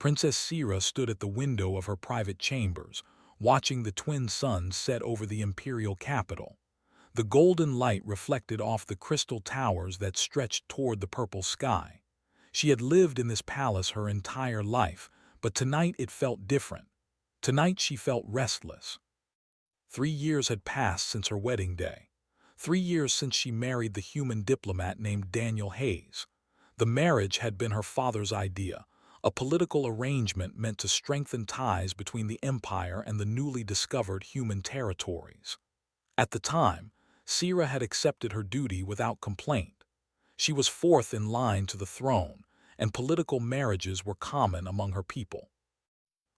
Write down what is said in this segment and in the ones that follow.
Princess Sira stood at the window of her private chambers, watching the twin suns set over the imperial capital. The golden light reflected off the crystal towers that stretched toward the purple sky. She had lived in this palace her entire life, but tonight it felt different. Tonight she felt restless. 3 years had passed since her wedding day. 3 years since she married the human diplomat named Daniel Hayes. The marriage had been her father's idea, a political arrangement meant to strengthen ties between the empire and the newly discovered human territories. At the time, Sira had accepted her duty without complaint. She was fourth in line to the throne, and political marriages were common among her people.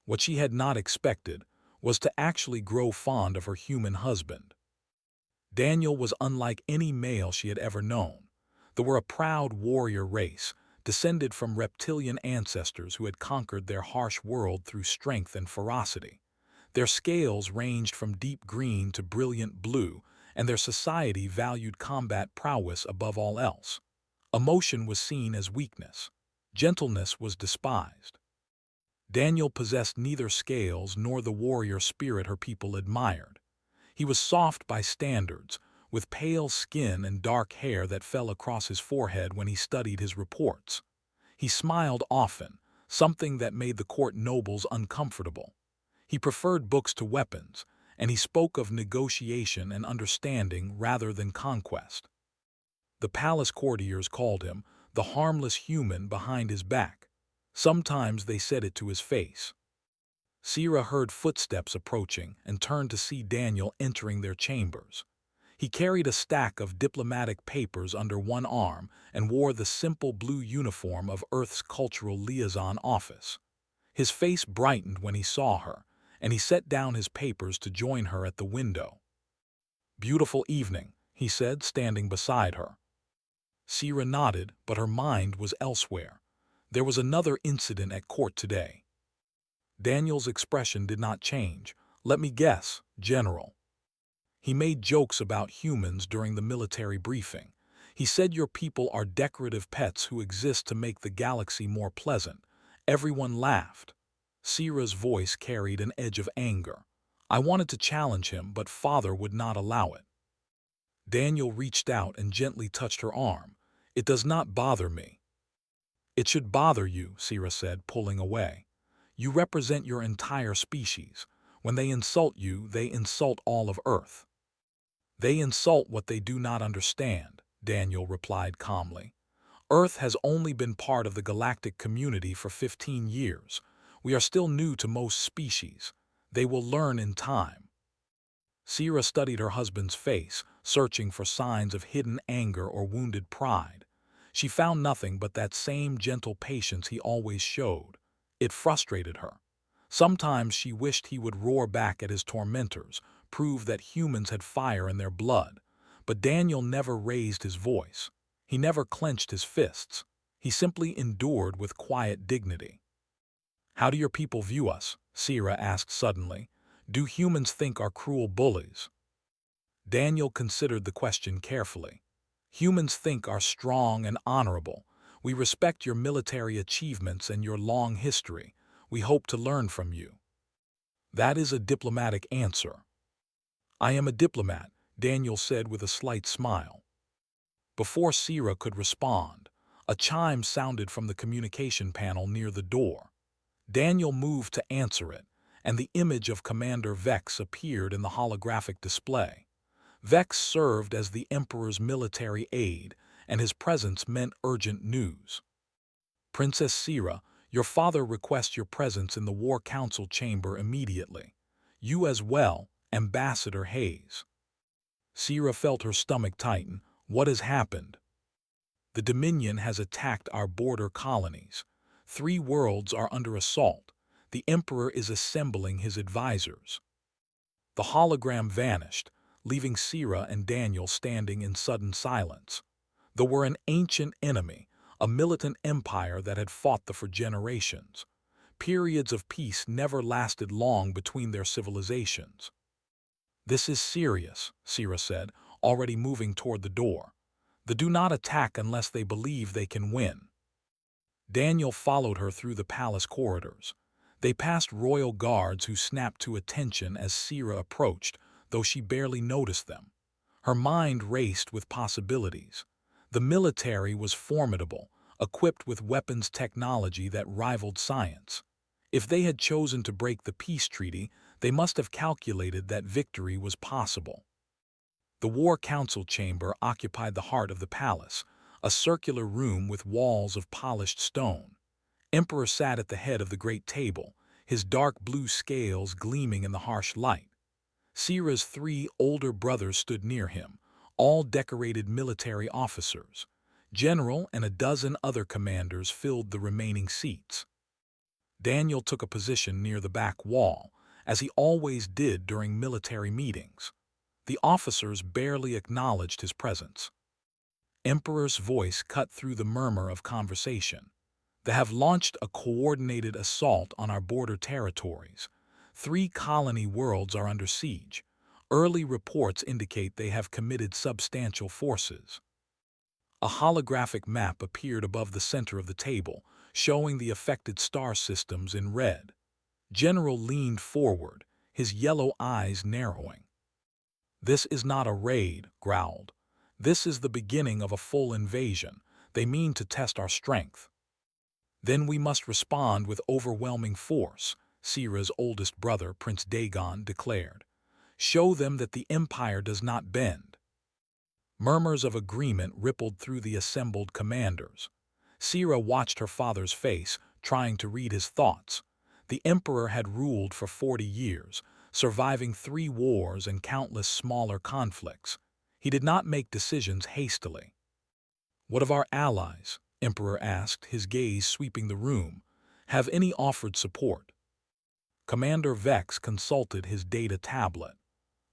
What she had not expected was to actually grow fond of her human husband. Daniel was unlike any male she had ever known. They were a proud warrior race, descended from reptilian ancestors who had conquered their harsh world through strength and ferocity. Their scales ranged from deep green to brilliant blue, and their society valued combat prowess above all else. Emotion was seen as weakness. Gentleness was despised. Daniel possessed neither scales nor the warrior spirit her people admired. He was soft by standards, with pale skin and dark hair that fell across his forehead when he studied his reports. He smiled often, something that made the court nobles uncomfortable. He preferred books to weapons, and he spoke of negotiation and understanding rather than conquest. The palace courtiers called him the harmless human behind his back. Sometimes they said it to his face. Sira heard footsteps approaching and turned to see Daniel entering their chambers. He carried a stack of diplomatic papers under one arm and wore the simple blue uniform of Earth's Cultural Liaison Office. His face brightened when he saw her, and he set down his papers to join her at the window. "Beautiful evening," he said, standing beside her. Sira nodded, but her mind was elsewhere. There was another incident at court today. Daniel's expression did not change. "Let me guess, General." He made jokes about humans during the military briefing. He said your people are decorative pets who exist to make the galaxy more pleasant. Everyone laughed. Sira's voice carried an edge of anger. I wanted to challenge him, but Father would not allow it. Daniel reached out and gently touched her arm. "It does not bother me." "It should bother you," Sira said, pulling away. "You represent your entire species. When they insult you, they insult all of Earth." "They insult what they do not understand," Daniel replied calmly. "Earth has only been part of the galactic community for 15 years. We are still new to most species. They will learn in time." Sira studied her husband's face, searching for signs of hidden anger or wounded pride. She found nothing but that same gentle patience he always showed. It frustrated her. Sometimes she wished he would roar back at his tormentors, prove that humans had fire in their blood. But Daniel never raised his voice. He never clenched his fists. He simply endured with quiet dignity. "How do your people view us?" Sira asked suddenly. "Do humans think are cruel bullies?" Daniel considered the question carefully. "Humans think are strong and honorable. We respect your military achievements and your long history. We hope to learn from you." That is a diplomatic answer. "I am a diplomat," Daniel said with a slight smile. Before Sira could respond, a chime sounded from the communication panel near the door. Daniel moved to answer it, and the image of Commander Vex appeared in the holographic display. Vex served as the Emperor's military aide, and his presence meant urgent news. "Princess Sira, your father requests your presence in the War Council chamber immediately. You as well, Ambassador Hayes." Sira felt her stomach tighten. "What has happened?" "The Dominion has attacked our border colonies. 3 worlds are under assault. The Emperor is assembling his advisors." The hologram vanished, leaving Sira and Daniel standing in sudden silence. They were an ancient enemy, a militant empire that had fought them for generations. Periods of peace never lasted long between their civilizations. "This is serious," Sira said, already moving toward the door. "They do not attack unless they believe they can win." Daniel followed her through the palace corridors. They passed royal guards who snapped to attention as Sira approached, though she barely noticed them. Her mind raced with possibilities. The military was formidable, equipped with weapons technology that rivaled science. If they had chosen to break the peace treaty, they must have calculated that victory was possible. The War Council chamber occupied the heart of the palace, a circular room with walls of polished stone. Emperor sat at the head of the great table, his dark blue scales gleaming in the harsh light. Sira's three older brothers stood near him, all decorated military officers. General and a dozen other commanders filled the remaining seats. Daniel took a position near the back wall, as he always did during military meetings. The officers barely acknowledged his presence. Emperor's voice cut through the murmur of conversation. They have launched a coordinated assault on our border territories. 3 colony worlds are under siege. Early reports indicate they have committed substantial forces. A holographic map appeared above the center of the table, showing the affected star systems in red. General leaned forward, his yellow eyes narrowing. "This is not a raid," growled. "This is the beginning of a full invasion. They mean to test our strength." "Then we must respond with overwhelming force," Sira's oldest brother, Prince Dagon, declared. "Show them that the Empire does not bend." Murmurs of agreement rippled through the assembled commanders. Sira watched her father's face, trying to read his thoughts. The Emperor had ruled for 40 years, surviving 3 wars and countless smaller conflicts. He did not make decisions hastily. "What of our allies?" Emperor asked, his gaze sweeping the room. "Have any offered support?" Commander Vex consulted his data tablet.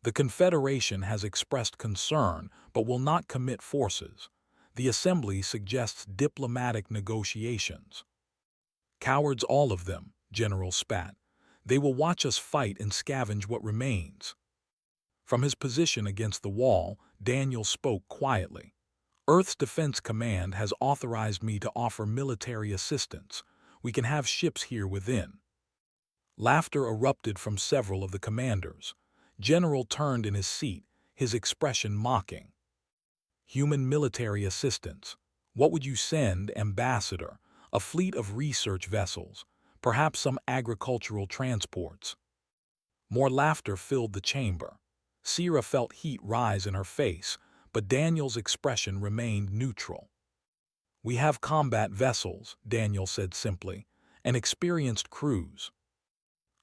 "The Confederation has expressed concern but will not commit forces. The Assembly suggests diplomatic negotiations." "Cowards all of them," General spat. "They will watch us fight and scavenge what remains." From his position against the wall, Daniel spoke quietly. "Earth's Defense Command has authorized me to offer military assistance. We can have ships here within." Laughter erupted from several of the commanders. General turned in his seat, his expression mocking. "Human military assistance. What would you send, Ambassador? A fleet of research vessels, perhaps some agricultural transports." More laughter filled the chamber. Sira felt heat rise in her face, but Daniel's expression remained neutral. "We have combat vessels," Daniel said simply, "and experienced crews.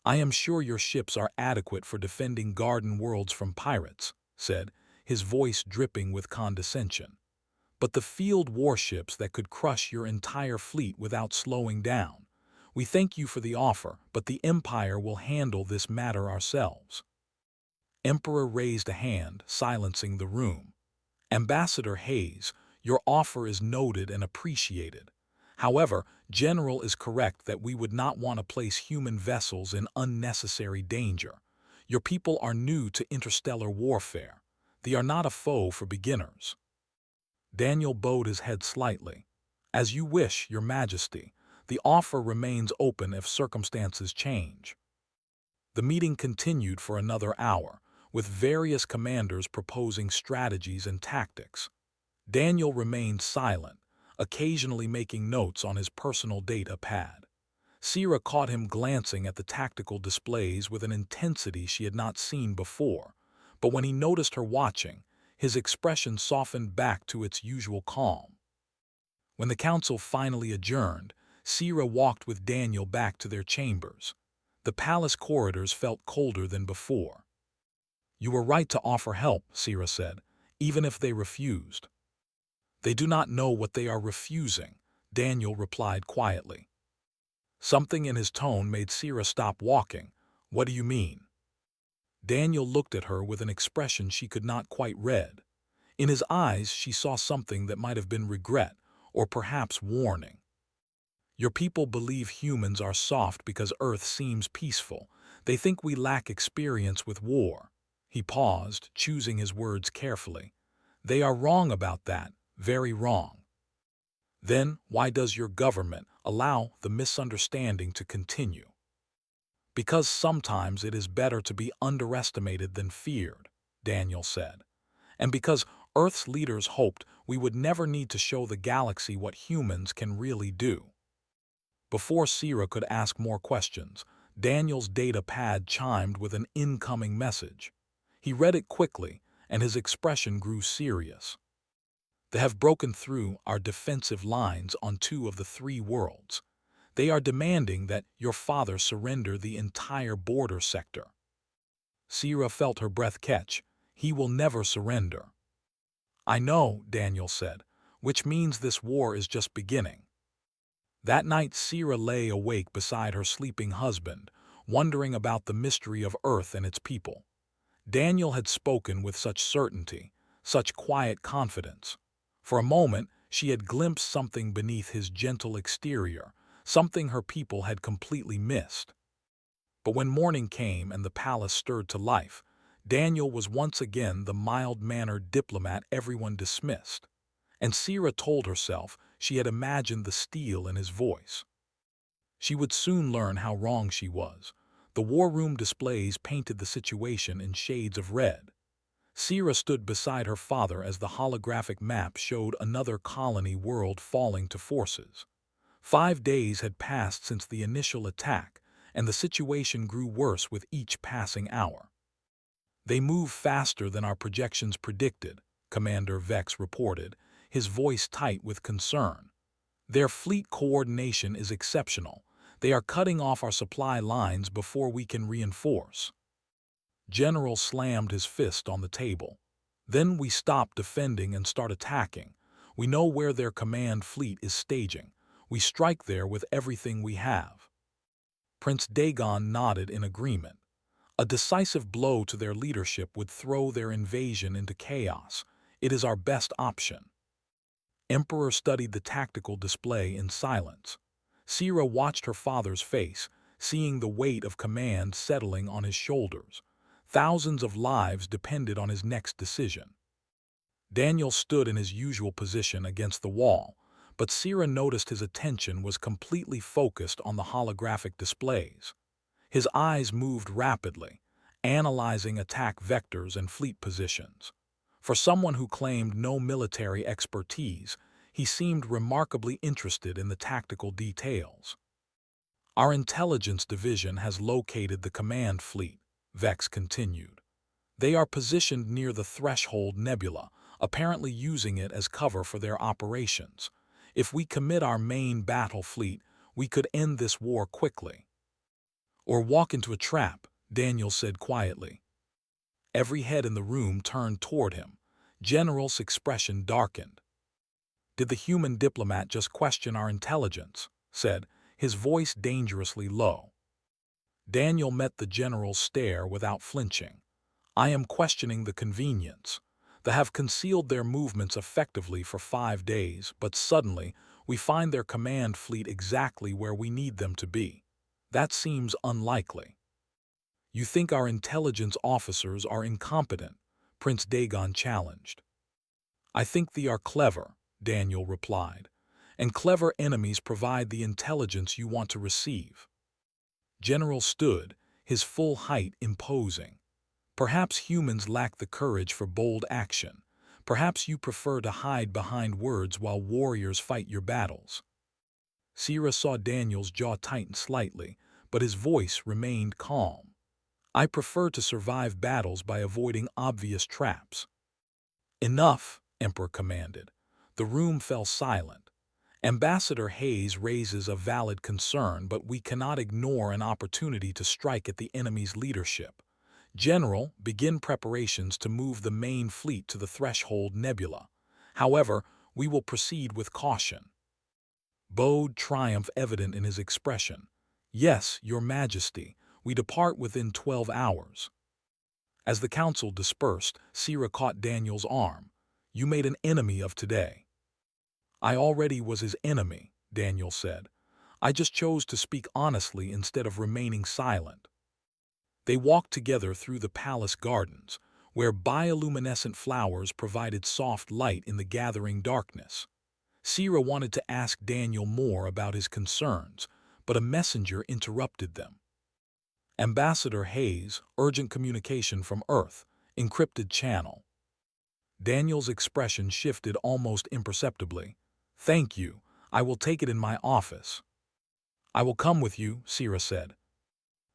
I am sure your ships are adequate for defending garden worlds from pirates," said, his voice dripping with condescension. "But the field warships that could crush your entire fleet without slowing down. We thank you for the offer, but the Empire will handle this matter ourselves." Emperor raised a hand, silencing the room. "Ambassador Hayes, your offer is noted and appreciated. However, General is correct that we would not want to place human vessels in unnecessary danger. Your people are new to interstellar warfare. They are not a foe for beginners." Daniel bowed his head slightly. "As you wish, Your Majesty. The offer remains open if circumstances change." The meeting continued for another hour, with various commanders proposing strategies and tactics. Daniel remained silent, occasionally making notes on his personal data pad. Sira caught him glancing at the tactical displays with an intensity she had not seen before, but when he noticed her watching, his expression softened back to its usual calm. When the council finally adjourned, Sira walked with Daniel back to their chambers. The palace corridors felt colder than before. "You were right to offer help," Sira said, "even if they refused." "They do not know what they are refusing," Daniel replied quietly. Something in his tone made Sira stop walking. "What do you mean?" Daniel looked at her with an expression she could not quite read. In his eyes she saw something that might have been regret, or perhaps warning. "Your people believe humans are soft because Earth seems peaceful. They think we lack experience with war." He paused, choosing his words carefully. "They are wrong about that, very wrong." Then why does your government allow the misunderstanding to continue? Because sometimes it is better to be underestimated than feared, Daniel said. And because Earth's leaders hoped we would never need to show the galaxy what humans can really do. Before Sierra could ask more questions, Daniel's data pad chimed with an incoming message. He read it quickly, and his expression grew serious. They have broken through our defensive lines on 2 of the 3 worlds. They are demanding that your father surrender the entire border sector. Sierra felt her breath catch. He will never surrender. I know, Daniel said, which means this war is just beginning. That night Sierra lay awake beside her sleeping husband, wondering about the mystery of Earth and its people. Daniel had spoken with such certainty, such quiet confidence. For a moment, she had glimpsed something beneath his gentle exterior, something her people had completely missed. But when morning came and the palace stirred to life, Daniel was once again the mild-mannered diplomat everyone dismissed. And Sierra told herself she had imagined the steel in his voice. She would soon learn how wrong she was. The war room displays painted the situation in shades of red. Sierra stood beside her father as the holographic map showed another colony world falling to forces. 5 days had passed since the initial attack, and the situation grew worse with each passing hour. They move faster than our projections predicted, Commander Vex reported, his voice tight with concern. Their fleet coordination is exceptional. They are cutting off our supply lines before we can reinforce. General slammed his fist on the table. Then we stop defending and start attacking. We know where their command fleet is staging. We strike there with everything we have. Prince Dagon nodded in agreement. A decisive blow to their leadership would throw their invasion into chaos. It is our best option. Emperor studied the tactical display in silence. Sierra watched her father's face, seeing the weight of command settling on his shoulders. Thousands of lives depended on his next decision. Daniel stood in his usual position against the wall, but Sierra noticed his attention was completely focused on the holographic displays. His eyes moved rapidly, analyzing attack vectors and fleet positions. For someone who claimed no military expertise, he seemed remarkably interested in the tactical details. Our intelligence division has located the command fleet, Vex continued. They are positioned near the Threshold Nebula, apparently using it as cover for their operations. If we commit our main battle fleet, we could end this war quickly. Or walk into a trap, Daniel said quietly. Every head in the room turned toward him. General's expression darkened. Did the human diplomat just question our intelligence? Said, his voice dangerously low. Daniel met the general's stare without flinching. I am questioning the convenience. They have concealed their movements effectively for 5 days, but suddenly we find their command fleet exactly where we need them to be. That seems unlikely. You think our intelligence officers are incompetent? Prince Dagon challenged. I think they are clever, Daniel replied, and clever enemies provide the intelligence you want to receive. General stood, his full height imposing. Perhaps humans lack the courage for bold action. Perhaps you prefer to hide behind words while warriors fight your battles. Sierra saw Daniel's jaw tighten slightly, but his voice remained calm. I prefer to survive battles by avoiding obvious traps. Enough, Emperor commanded. The room fell silent. Ambassador Hayes raises a valid concern, but we cannot ignore an opportunity to strike at the enemy's leadership. General, begin preparations to move the main fleet to the Threshold Nebula. However, we will proceed with caution. Bowed triumph evident in his expression. Yes, Your Majesty, we depart within 12 hours. As the council dispersed, Sierra caught Daniel's arm. You made an enemy of today. I already was his enemy, Daniel said. I just chose to speak honestly instead of remaining silent. They walked together through the palace gardens, where bioluminescent flowers provided soft light in the gathering darkness. Sira wanted to ask Daniel more about his concerns, but a messenger interrupted them. Ambassador Hayes, urgent communication from Earth, encrypted channel. Daniel's expression shifted almost imperceptibly. Thank you. I will take it in my office. I will come with you, Sira said.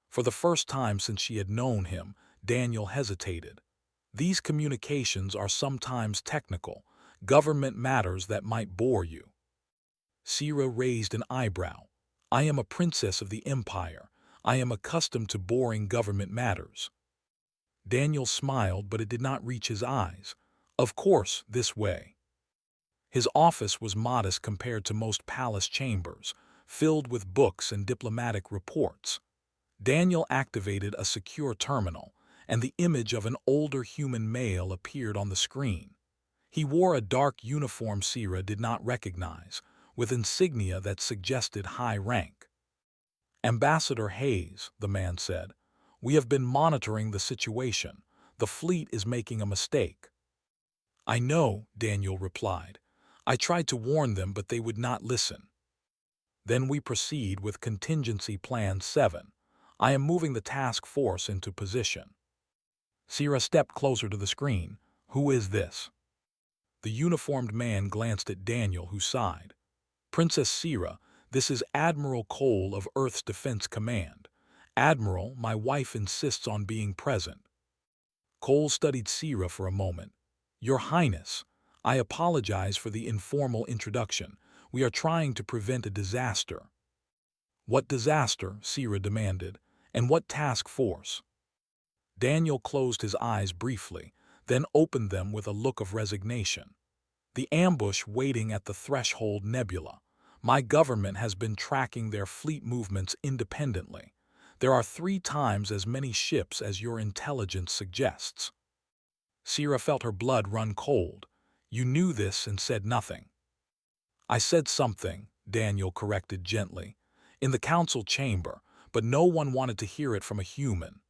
For the first time since she had known him, Daniel hesitated. These communications are sometimes technical, government matters that might bore you. Sira raised an eyebrow. I am a princess of the Empire. I am accustomed to boring government matters. Daniel smiled, but it did not reach his eyes. Of course, this way. His office was modest compared to most palace chambers, filled with books and diplomatic reports. Daniel activated a secure terminal, and the image of an older human male appeared on the screen. He wore a dark uniform Sira did not recognize, with insignia that suggested high rank. Ambassador Hayes, the man said, we have been monitoring the situation. The fleet is making a mistake. I know, Daniel replied. I tried to warn them, but they would not listen. Then we proceed with Contingency Plan 7. I am moving the task force into position. Sira stepped closer to the screen. Who is this? The uniformed man glanced at Daniel, who sighed. Princess Sira, this is Admiral Cole of Earth's Defense Command. Admiral, my wife insists on being present. Cole studied Sira for a moment. Your Highness, I apologize for the informal introduction. We are trying to prevent a disaster. What disaster? Sira demanded. And what task force? Daniel closed his eyes briefly, then opened them with a look of resignation. The ambush waiting at the Threshold Nebula. My government has been tracking their fleet movements independently. There are 3 times as many ships as your intelligence suggests. Sira felt her blood run cold. You knew this and said nothing. I said something, Daniel corrected gently, in the council chamber, but no one wanted to hear it from a human.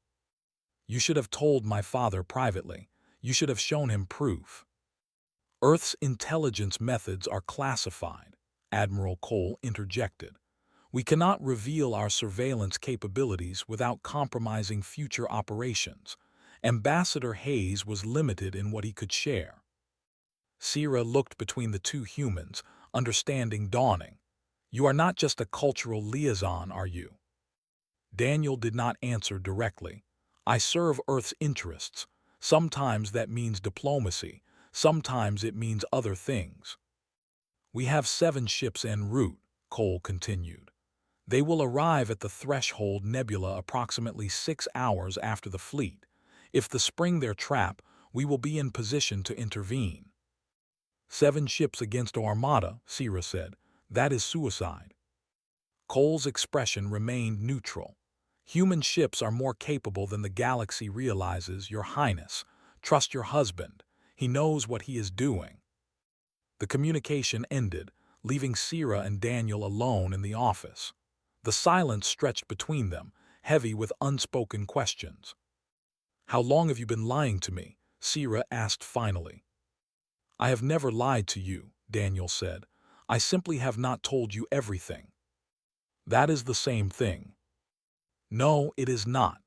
You should have told my father privately. You should have shown him proof. Earth's intelligence methods are classified, Admiral Cole interjected. We cannot reveal our surveillance capabilities without compromising future operations. Ambassador Hayes was limited in what he could share. Sira looked between the 2 humans, understanding dawning. You are not just a cultural liaison, are you? Daniel did not answer directly. I serve Earth's interests. Sometimes that means diplomacy. Sometimes it means other things. We have 7 ships en route, Cole continued. They will arrive at the Threshold Nebula approximately 6 hours after the fleet. If they spring their trap, we will be in position to intervene. 7 ships against Armada, Sira said. That is suicide. Cole's expression remained neutral. Human ships are more capable than the galaxy realizes, Your Highness. Trust your husband. He knows what he is doing. The communication ended, leaving Sira and Daniel alone in the office. The silence stretched between them, heavy with unspoken questions. How long have you been lying to me? Sira asked finally. I have never lied to you, Daniel said. I simply have not told you everything. That is the same thing. No, it is not.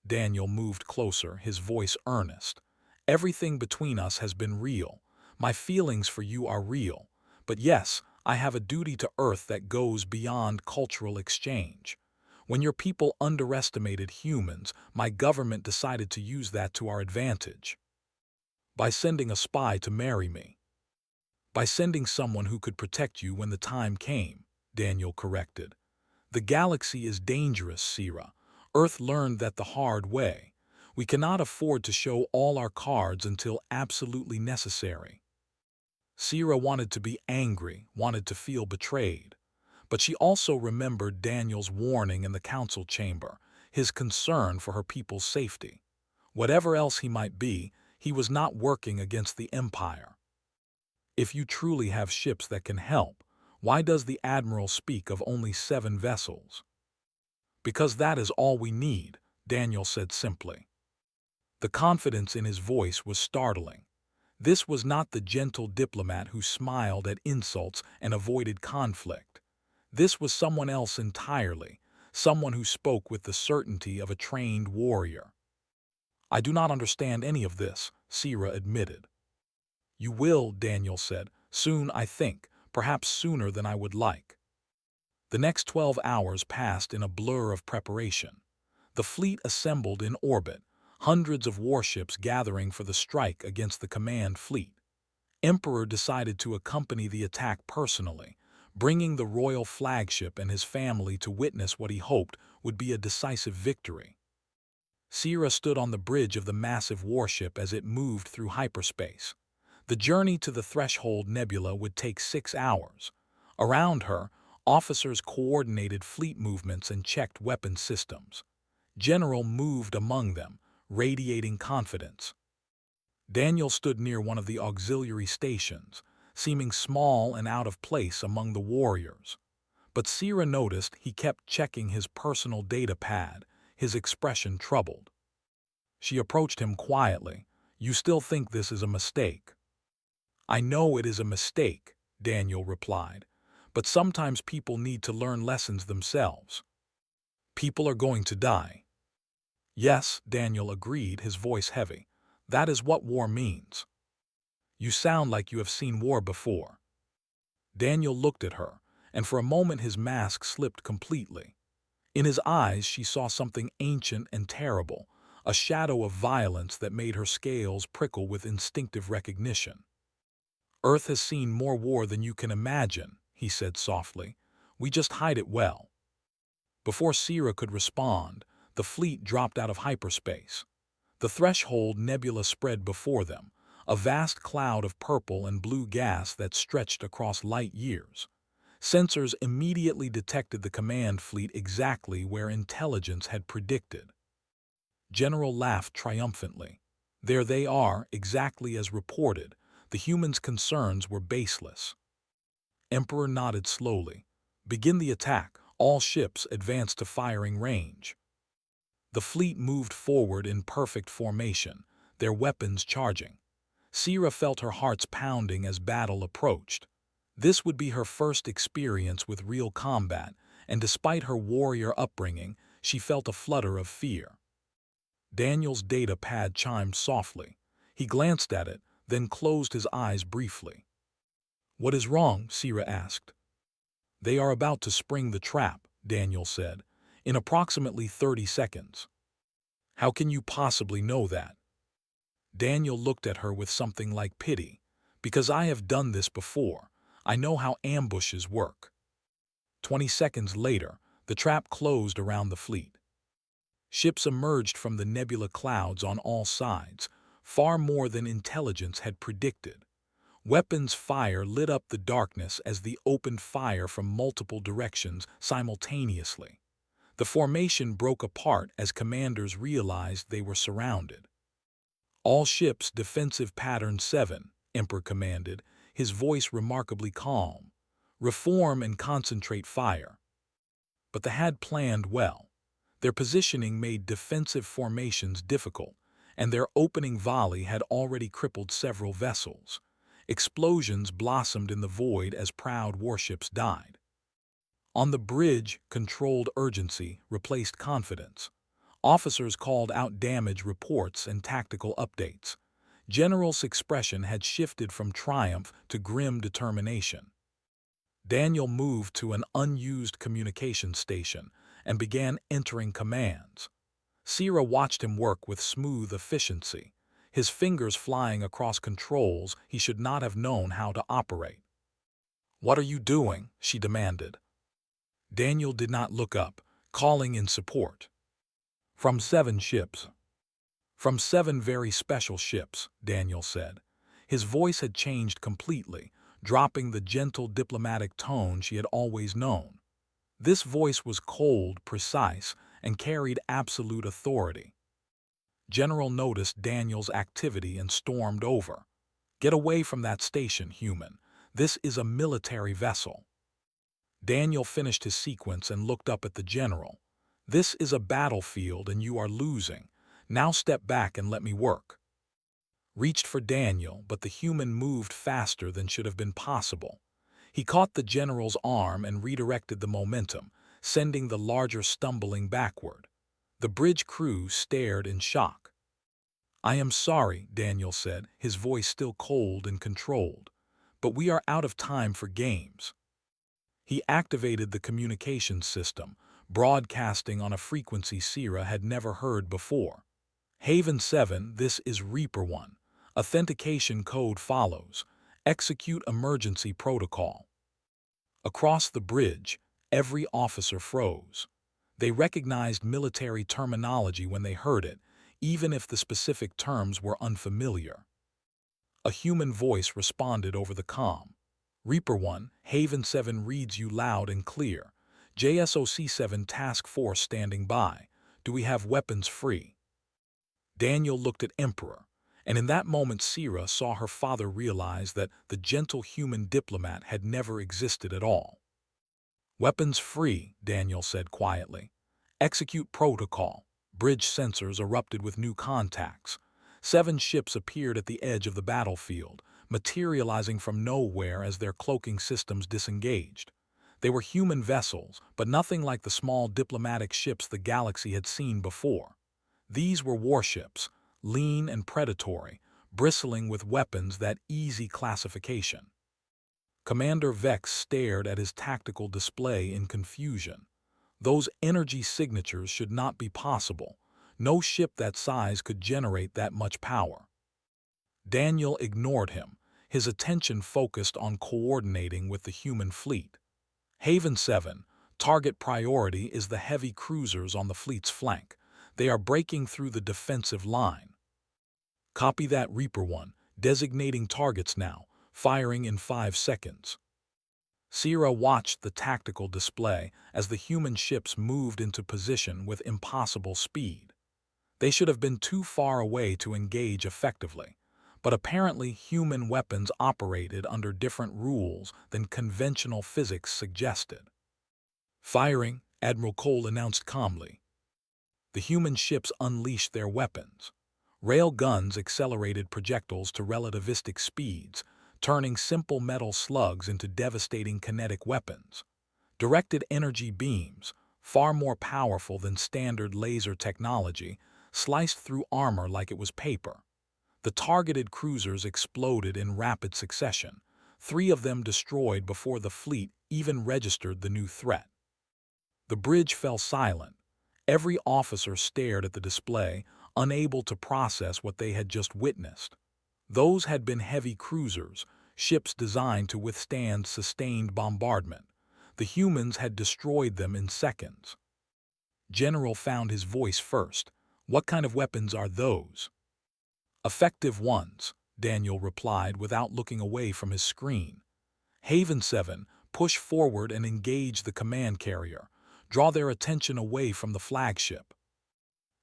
Daniel moved closer, his voice earnest. Everything between us has been real. My feelings for you are real. But yes, I have a duty to Earth that goes beyond cultural exchange. When your people underestimated humans, my government decided to use that to our advantage. By sending a spy to marry me. By sending someone who could protect you when the time came, Daniel corrected. The galaxy is dangerous, Sira. Earth learned that the hard way. We cannot afford to show all our cards until absolutely necessary. Sira wanted to be angry, wanted to feel betrayed. But she also remembered Daniel's warning in the council chamber, his concern for her people's safety. Whatever else he might be, he was not working against the Empire. If you truly have ships that can help, why does the Admiral speak of only 7 vessels? Because that is all we need, Daniel said simply. The confidence in his voice was startling. This was not the gentle diplomat who smiled at insults and avoided conflict. This was someone else entirely, someone who spoke with the certainty of a trained warrior. "I do not understand any of this," Sira admitted. "You will," Daniel said. "Soon, I think, perhaps sooner than I would like." The next 12 hours passed in a blur of preparation. The fleet assembled in orbit, hundreds of warships gathering for the strike against the command fleet. Emperor decided to accompany the attack personally, bringing the royal flagship and his family to witness what he hoped would be a decisive victory. Sira stood on the bridge of the massive warship as it moved through hyperspace. The journey to the Threshold Nebula would take 6 hours. Around her, officers coordinated fleet movements and checked weapon systems. General moved among them, radiating confidence. Daniel stood near one of the auxiliary stations, seeming small and out of place among the warriors. But Sira noticed he kept checking his personal data pad, his expression troubled. She approached him quietly. "You still think this is a mistake?" "I know it is a mistake," Daniel replied, "but sometimes people need to learn lessons themselves. People are going to die." "Yes," Daniel agreed, his voice heavy. "That is what war means." "You sound like you have seen war before." Daniel looked at her, and for a moment his mask slipped completely. In his eyes she saw something ancient and terrible, a shadow of violence that made her scales prickle with instinctive recognition. "Earth has seen more war than you can imagine," he said softly. "We just hide it well." Before Sira could respond, the fleet dropped out of hyperspace. The Threshold Nebula spread before them, a vast cloud of purple and blue gas that stretched across light years. Sensors immediately detected the command fleet exactly where intelligence had predicted. General laughed triumphantly. "There they are, exactly as reported. The humans' concerns were baseless." Emperor nodded slowly. "Begin the attack. All ships advance to firing range." The fleet moved forward in perfect formation, their weapons charging. Sira felt her heart's pounding as battle approached. This would be her first experience with real combat, and despite her warrior upbringing, she felt a flutter of fear. Daniel's data pad chimed softly. He glanced at it, then closed his eyes briefly. "What is wrong?" Sira asked. "They are about to spring the trap," Daniel said, "in approximately 30 seconds. "How can you possibly know that?" Daniel looked at her with something like pity. "Because I have done this before. I know how ambushes work." 20 seconds later, the trap closed around the fleet. Ships emerged from the nebula clouds on all sides, far more than intelligence had predicted. Weapons fire lit up the darkness as they opened fire from multiple directions simultaneously. The formation broke apart as commanders realized they were surrounded. "All ships defensive pattern 7, Emperor commanded, his voice remarkably calm. "Reform and concentrate fire." But they had planned well. Their positioning made defensive formations difficult, and their opening volley had already crippled several vessels. Explosions blossomed in the void as proud warships died. On the bridge, controlled urgency replaced confidence. Officers called out damage reports and tactical updates. General's expression had shifted from triumph to grim determination. Daniel moved to an unused communication station and began entering commands. Sira watched him work with smooth efficiency, his fingers flying across controls he should not have known how to operate. "What are you doing?" she demanded. Daniel did not look up, calling in support. "From 7 ships." "From 7 very special ships," Daniel said. His voice had changed completely, dropping the gentle diplomatic tone she had always known. This voice was cold, precise, and carried absolute authority. General noticed Daniel's activity and stormed over. "Get away from that station, human. This is a military vessel." Daniel finished his sequence and looked up at the general. "This is a battlefield and you are losing. Now step back and let me work." reached for Daniel, but the human moved faster than should have been possible. He caught the general's arm and redirected the momentum, sending the larger stumbling backward. The bridge crew stared in shock. "I am sorry," Daniel said, his voice still cold and controlled, "but we are out of time for games." He activated the communications system, broadcasting on a frequency Sierra had never heard before. "Haven 7, this is Reaper 1. Authentication code follows. Execute emergency protocol." Across the bridge, every officer froze. They recognized military terminology when they heard it, even if the specific terms were unfamiliar. A human voice responded over the comm. "Reaper 1, Haven 7 reads you loud and clear. JSOC-7 Task Force standing by. Do we have weapons free?" Daniel looked at Emperor, and in that moment Sierra saw her father realize that the gentle human diplomat had never existed at all. "Weapons free," Daniel said quietly. "Execute protocol." Bridge sensors erupted with new contacts. 7 ships appeared at the edge of the battlefield, materializing from nowhere as their cloaking systems disengaged. They were human vessels, but nothing like the small diplomatic ships the galaxy had seen before. These were warships, lean and predatory, bristling with weapons that easy classification. Commander Vex stared at his tactical display in confusion. Those energy signatures should not be possible. No ship that size could generate that much power. Daniel ignored him, his attention focused on coordinating with the human fleet. "Haven 7, target priority is the heavy cruisers on the fleet's flank. They are breaking through the defensive line." "Copy that, Reaper 1, designating targets now, firing in 5 seconds." Sierra watched the tactical display as the human ships moved into position with impossible speed. They should have been too far away to engage effectively, but apparently human weapons operated under different rules than conventional physics suggested. "Firing," Admiral Cole announced calmly. The human ships unleashed their weapons. Rail guns accelerated projectiles to relativistic speeds, turning simple metal slugs into devastating kinetic weapons. Directed energy beams, far more powerful than standard laser technology, sliced through armor like it was paper. The targeted cruisers exploded in rapid succession, 3 of them destroyed before the fleet even registered the new threat. The bridge fell silent. Every officer stared at the display, unable to process what they had just witnessed. Those had been heavy cruisers, ships designed to withstand sustained bombardment. The humans had destroyed them in seconds. General found his voice first. "What kind of weapons are those?" "Effective ones," Daniel replied without looking away from his screen. "Haven 7, push forward and engage the command carrier. Draw their attention away from the flagship."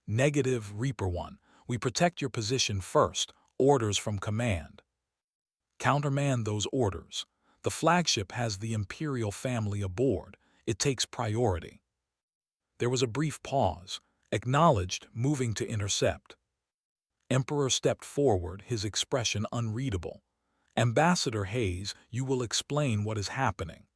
"Negative, Reaper 1. We protect your position first. Orders from command." "Countermand those orders. The flagship has the Imperial family aboard. It takes priority." There was a brief pause. "Acknowledged, moving to intercept." Emperor stepped forward, his expression unreadable. "Ambassador Hayes, you will explain what is happening."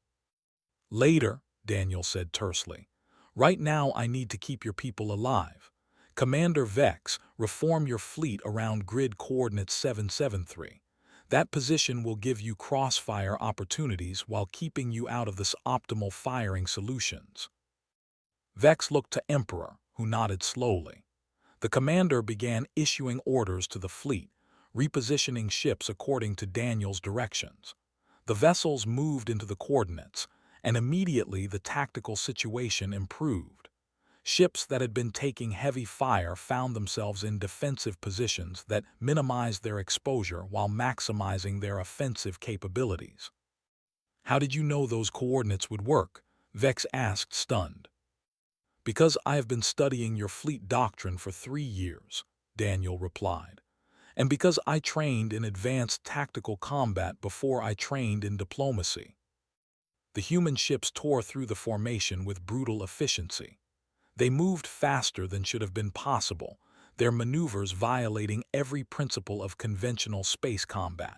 "Later," Daniel said tersely. "Right now I need to keep your people alive. Commander Vex, reform your fleet around grid coordinate 773. That position will give you crossfire opportunities while keeping you out of the optimal firing solutions." Vex looked to Emperor, who nodded slowly. The commander began issuing orders to the fleet, repositioning ships according to Daniel's directions. The vessels moved into the coordinates, and immediately the tactical situation improved. Ships that had been taking heavy fire found themselves in defensive positions that minimized their exposure while maximizing their offensive capabilities. "How did you know those coordinates would work?" Vex asked, stunned. "Because I have been studying your fleet doctrine for 3 years," Daniel replied. "And because I trained in advanced tactical combat before I trained in diplomacy." The human ships tore through the formation with brutal efficiency. They moved faster than should have been possible, their maneuvers violating every principle of conventional space combat.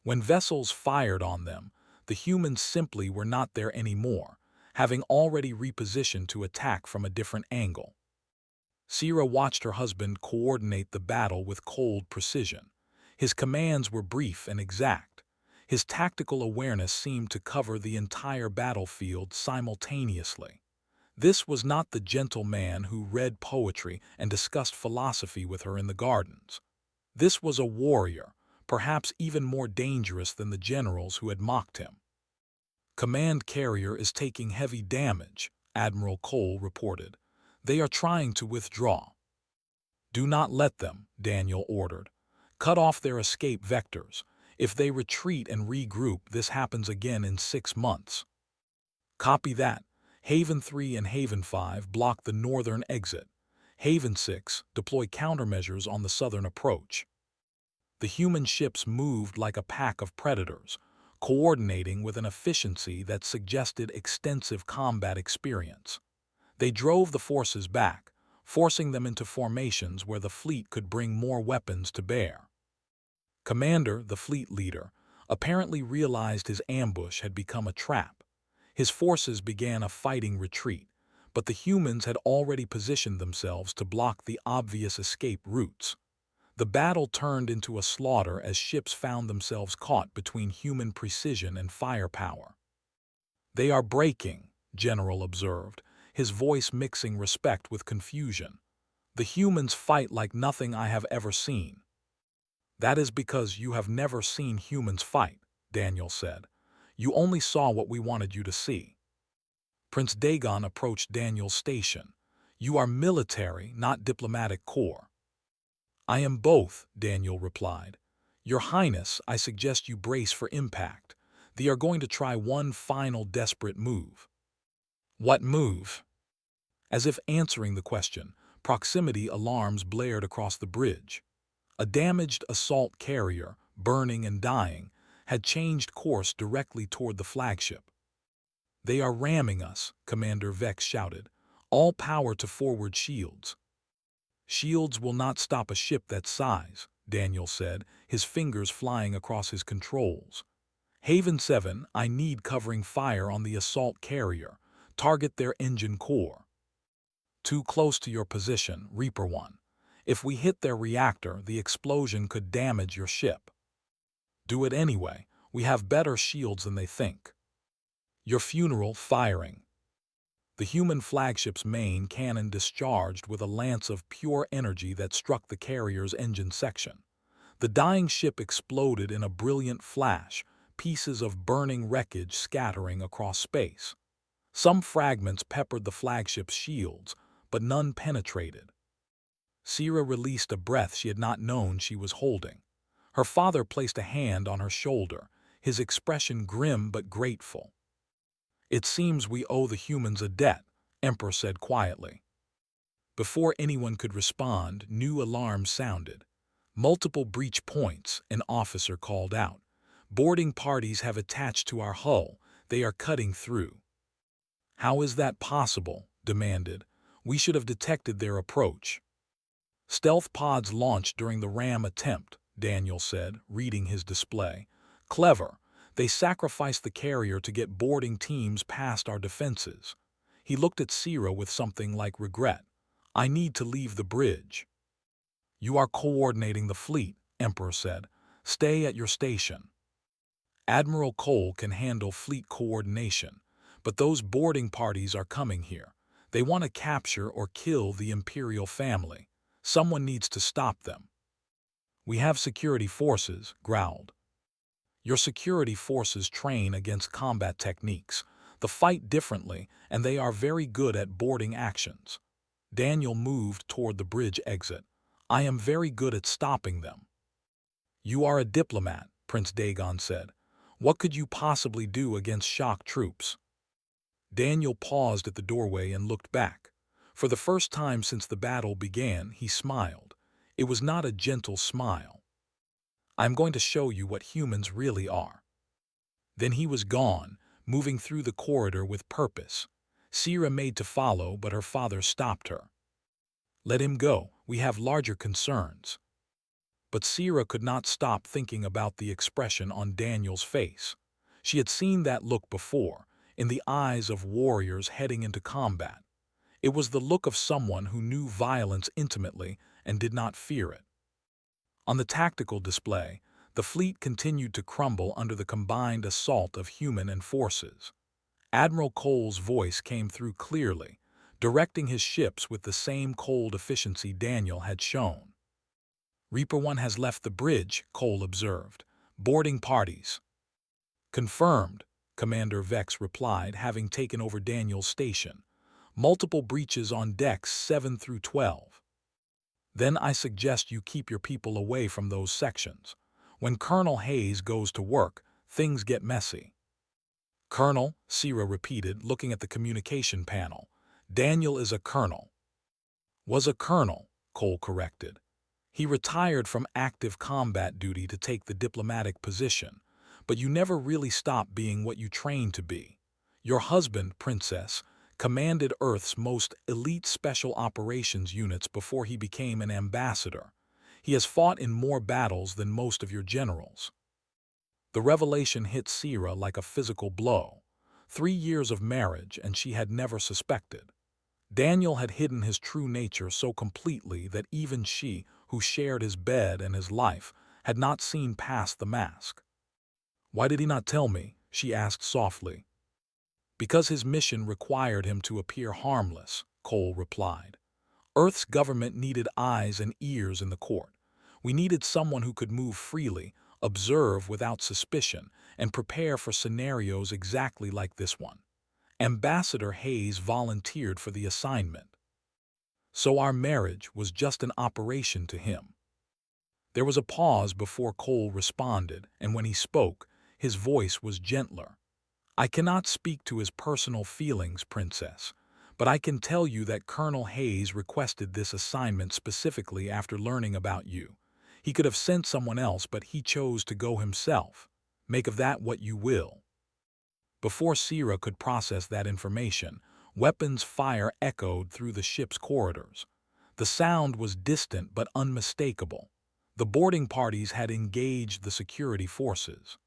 When vessels fired on them, the humans simply were not there anymore, having already repositioned to attack from a different angle. Sira watched her husband coordinate the battle with cold precision. His commands were brief and exact. His tactical awareness seemed to cover the entire battlefield simultaneously. This was not the gentle man who read poetry and discussed philosophy with her in the gardens. This was a warrior, perhaps even more dangerous than the generals who had mocked him. "Command carrier is taking heavy damage," Admiral Cole reported. "They are trying to withdraw." "Do not let them," Daniel ordered. "Cut off their escape vectors. If they retreat and regroup, this happens again in 6 months." "Copy that. Haven 3 and Haven 5 block the northern exit. Haven 6 deploy countermeasures on the southern approach." The human ships moved like a pack of predators, coordinating with an efficiency that suggested extensive combat experience. They drove the forces back, forcing them into formations where the fleet could bring more weapons to bear. Commander, the fleet leader, apparently realized his ambush had become a trap. His forces began a fighting retreat, but the humans had already positioned themselves to block the obvious escape routes. The battle turned into a slaughter as ships found themselves caught between human precision and firepower. "They are breaking," General observed, his voice mixing respect with confusion. "The humans fight like nothing I have ever seen." "That is because you have never seen humans fight," Daniel said. "You only saw what we wanted you to see." Prince Dagon approached Daniel's station. "You are military, not diplomatic corps." "I am both," Daniel replied. "Your Highness, I suggest you brace for impact. They are going to try one final desperate move." "What move?" As if answering the question, proximity alarms blared across the bridge. A damaged assault carrier, burning and dying, had changed course directly toward the flagship. "They are ramming us," Commander Vex shouted. "All power to forward shields." "Shields will not stop a ship that size," Daniel said, his fingers flying across his controls. "Haven 7, I need covering fire on the assault carrier. Target their engine core." "Too close to your position, Reaper 1. If we hit their reactor, the explosion could damage your ship." "Do it anyway. We have better shields than they think." "Your funeral firing." The human flagship's main cannon discharged with a lance of pure energy that struck the carrier's engine section. The dying ship exploded in a brilliant flash, pieces of burning wreckage scattering across space. Some fragments peppered the flagship's shields, but none penetrated. Sira released a breath she had not known she was holding. Her father placed a hand on her shoulder, his expression grim but grateful. "It seems we owe the humans a debt," Emperor said quietly. Before anyone could respond, new alarms sounded. "Multiple breach points," an officer called out. "Boarding parties have attached to our hull. They are cutting through." "How is that possible?" demanded. "We should have detected their approach." "Stealth pods launched during the ram attempt," Daniel said, reading his display. "Clever. They sacrificed the carrier to get boarding teams past our defenses." He looked at Sira with something like regret. "I need to leave the bridge." "You are coordinating the fleet," Emperor said. "Stay at your station." "Admiral Cole can handle fleet coordination, but those boarding parties are coming here. They want to capture or kill the Imperial family. Someone needs to stop them." "We have security forces," growled. "Your security forces train against combat techniques. They fight differently, and they are very good at boarding actions." Daniel moved toward the bridge exit. "I am very good at stopping them." "You are a diplomat," Prince Dagon said. "What could you possibly do against shock troops?" Daniel paused at the doorway and looked back. For the first time since the battle began, he smiled. It was not a gentle smile. "I'm going to show you what humans really are." Then he was gone, moving through the corridor with purpose. Sira made to follow, but her father stopped her. Let him go. We have larger concerns. But Sierra could not stop thinking about the expression on Daniel's face. She had seen that look before, in the eyes of warriors heading into combat. It was the look of someone who knew violence intimately and did not fear it. On the tactical display, the fleet continued to crumble under the combined assault of human and forces. Admiral Cole's voice came through clearly, directing his ships with the same cold efficiency Daniel had shown. Reaper 1 has left the bridge, Cole observed. Boarding parties. Confirmed, Commander Vex replied, having taken over Daniel's station. Multiple breaches on decks 7 through 12. Then I suggest you keep your people away from those sections. When Colonel Hayes goes to work, things get messy. Colonel, Sierra repeated, looking at the communication panel. Daniel is a colonel. Was a colonel, Cole corrected. He retired from active combat duty to take the diplomatic position, but you never really stopped being what you trained to be. Your husband, Princess, commanded Earth's most elite special operations units before he became an ambassador. He has fought in more battles than most of your generals. The revelation hit Sierra like a physical blow. 3 years of marriage, and she had never suspected. Daniel had hidden his true nature so completely that even she, who shared his bed and his life, had not seen past the mask. Why did he not tell me? She asked softly. Because his mission required him to appear harmless, Cole replied. Earth's government needed eyes and ears in the court. We needed someone who could move freely, observe without suspicion, and prepare for scenarios exactly like this one. Ambassador Hayes volunteered for the assignment. So our marriage was just an operation to him. There was a pause before Cole responded, and when he spoke, his voice was gentler. I cannot speak to his personal feelings, Princess, but I can tell you that Colonel Hayes requested this assignment specifically after learning about you. He could have sent someone else, but he chose to go himself. Make of that what you will. Before Sierra could process that information, weapons fire echoed through the ship's corridors. The sound was distant but unmistakable. The boarding parties had engaged the security forces.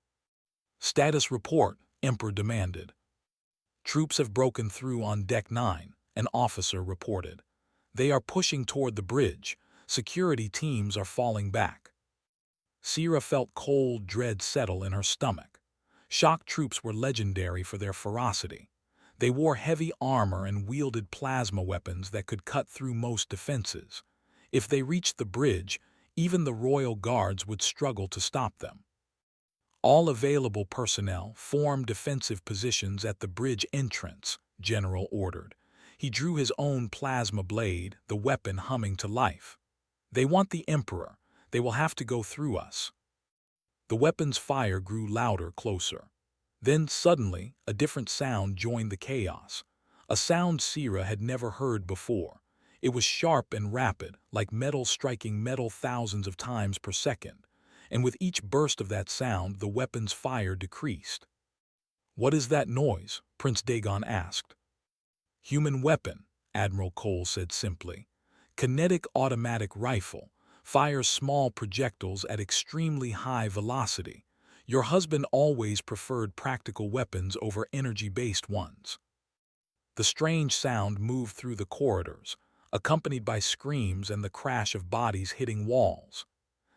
Status report, Emperor demanded. Troops have broken through on Deck 9, an officer reported. They are pushing toward the bridge. Security teams are falling back. Sierra felt cold dread settle in her stomach. Shock troops were legendary for their ferocity. They wore heavy armor and wielded plasma weapons that could cut through most defenses. If they reached the bridge, even the royal guards would struggle to stop them. All available personnel form defensive positions at the bridge entrance, General ordered. He drew his own plasma blade, the weapon humming to life. They want the Emperor. They will have to go through us. The weapon's fire grew louder, closer. Then, suddenly, a different sound joined the chaos. A sound Sierra had never heard before. It was sharp and rapid, like metal striking metal thousands of times per second. And with each burst of that sound, the weapon's fire decreased. What is that noise? Prince Dagon asked. Human weapon, Admiral Cole said simply. Kinetic automatic rifle. Fires small projectiles at extremely high velocity. Your husband always preferred practical weapons over energy-based ones. The strange sound moved through the corridors, accompanied by screams and the crash of bodies hitting walls.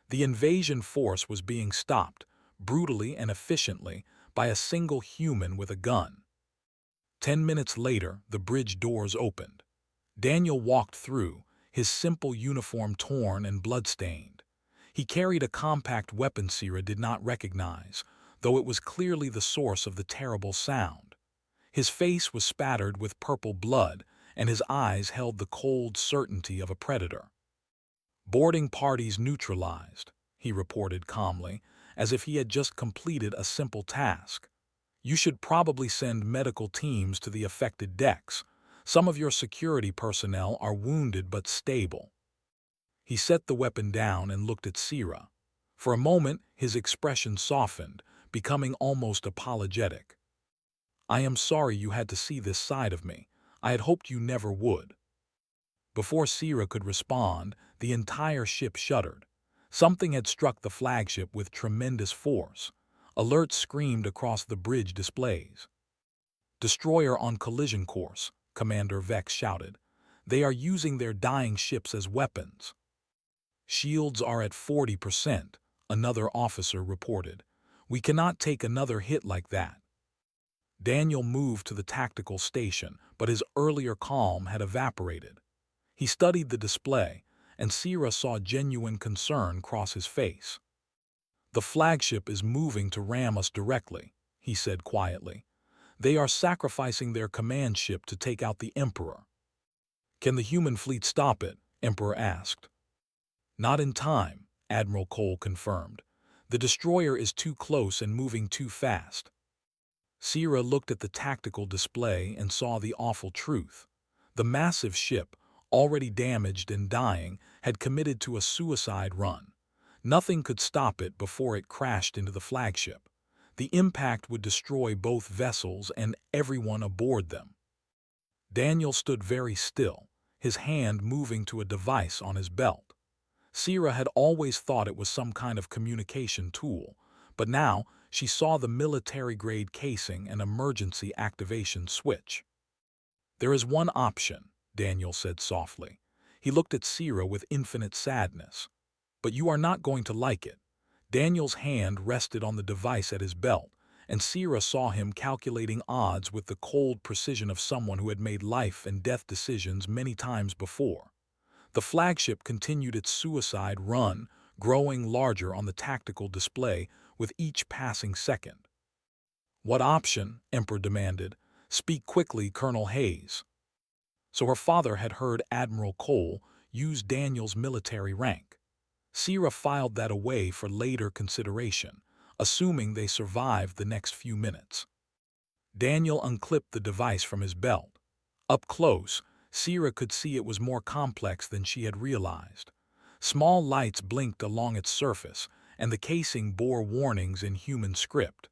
The invasion force was being stopped, brutally and efficiently, by a single human with a gun. 10 minutes later, the bridge doors opened. Daniel walked through, his simple uniform torn and blood-stained. He carried a compact weapon Sierra did not recognize, though it was clearly the source of the terrible sound. His face was spattered with purple blood, and his eyes held the cold certainty of a predator. Boarding parties neutralized, he reported calmly, as if he had just completed a simple task. You should probably send medical teams to the affected decks. Some of your security personnel are wounded but stable. He set the weapon down and looked at Sierra. For a moment, his expression softened, becoming almost apologetic. I am sorry you had to see this side of me. I had hoped you never would. Before Sierra could respond, the entire ship shuddered. Something had struck the flagship with tremendous force. Alerts screamed across the bridge displays. "Destroyer on collision course," Commander Vex shouted. "They are using their dying ships as weapons." "Shields are at 40%, another officer reported. "We cannot take another hit like that." Daniel moved to the tactical station, but his earlier calm had evaporated. He studied the display, and Sierra saw genuine concern cross his face. "The flagship is moving to ram us directly," he said quietly. "They are sacrificing their command ship to take out the Emperor." "Can the human fleet stop it?" Emperor asked. "Not in time," Admiral Cole confirmed. "The destroyer is too close and moving too fast." Sierra looked at the tactical display and saw the awful truth. The massive ship, already damaged and dying, had committed to a suicide run. Nothing could stop it before it crashed into the flagship. The impact would destroy both vessels and everyone aboard them. Daniel stood very still, his hand moving to a device on his belt. Sierra had always thought it was some kind of communication tool, but now she saw the military-grade casing and emergency activation switch. "There is one option," Daniel said softly. He looked at Sierra with infinite sadness. "But you are not going to like it." Daniel's hand rested on the device at his belt, and Sierra saw him calculating odds with the cold precision of someone who had made life and death decisions many times before. The flagship continued its suicide run, growing larger on the tactical display with each passing second. "What option?" Emperor demanded. "Speak quickly, Colonel Hayes." So her father had heard Admiral Cole use Daniel's military rank. Sierra filed that away for later consideration, assuming they survived the next few minutes. Daniel unclipped the device from his belt. Up close, Sierra could see it was more complex than she had realized. Small lights blinked along its surface, and the casing bore warnings in human script.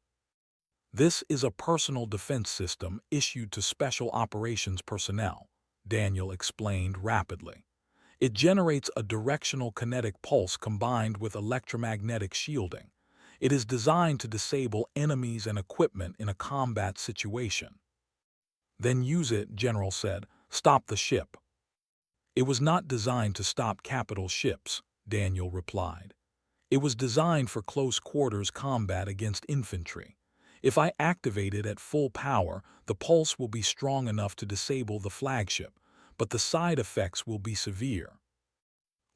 "This is a personal defense system issued to special operations personnel," Daniel explained rapidly. "It generates a directional kinetic pulse combined with electromagnetic shielding. It is designed to disable enemies and equipment in a combat situation." "Then use it," General said. "Stop the ship." "It was not designed to stop capital ships," Daniel replied. "It was designed for close-quarters combat against infantry. If I activate it at full power, the pulse will be strong enough to disable the flagship, but the side effects will be severe."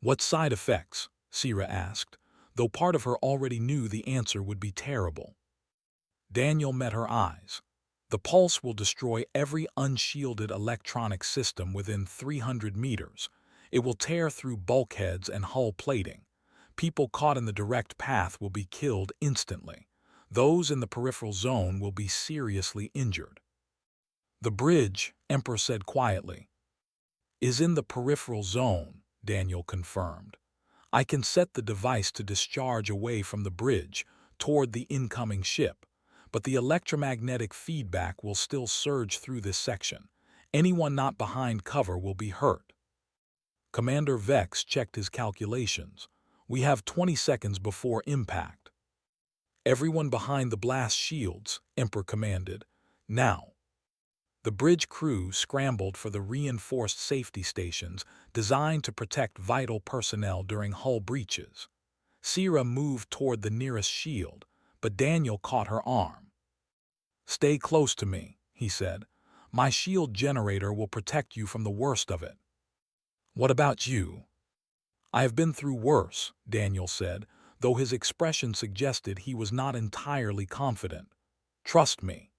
"What side effects?" Sierra asked, though part of her already knew the answer would be terrible. Daniel met her eyes. "The pulse will destroy every unshielded electronic system within 300 meters. It will tear through bulkheads and hull plating. People caught in the direct path will be killed instantly. Those in the peripheral zone will be seriously injured." "The bridge," Emperor said quietly, "is in the peripheral zone," Daniel confirmed. "I can set the device to discharge away from the bridge, toward the incoming ship, but the electromagnetic feedback will still surge through this section. Anyone not behind cover will be hurt." Commander Vex checked his calculations. "We have 20 seconds before impact." "Everyone behind the blast shields," Emperor commanded. "Now." The bridge crew scrambled for the reinforced safety stations designed to protect vital personnel during hull breaches. Sierra moved toward the nearest shield, but Daniel caught her arm. "Stay close to me," he said. "My shield generator will protect you from the worst of it." "What about you?" "I have been through worse," Daniel said, though his expression suggested he was not entirely confident. "Trust me."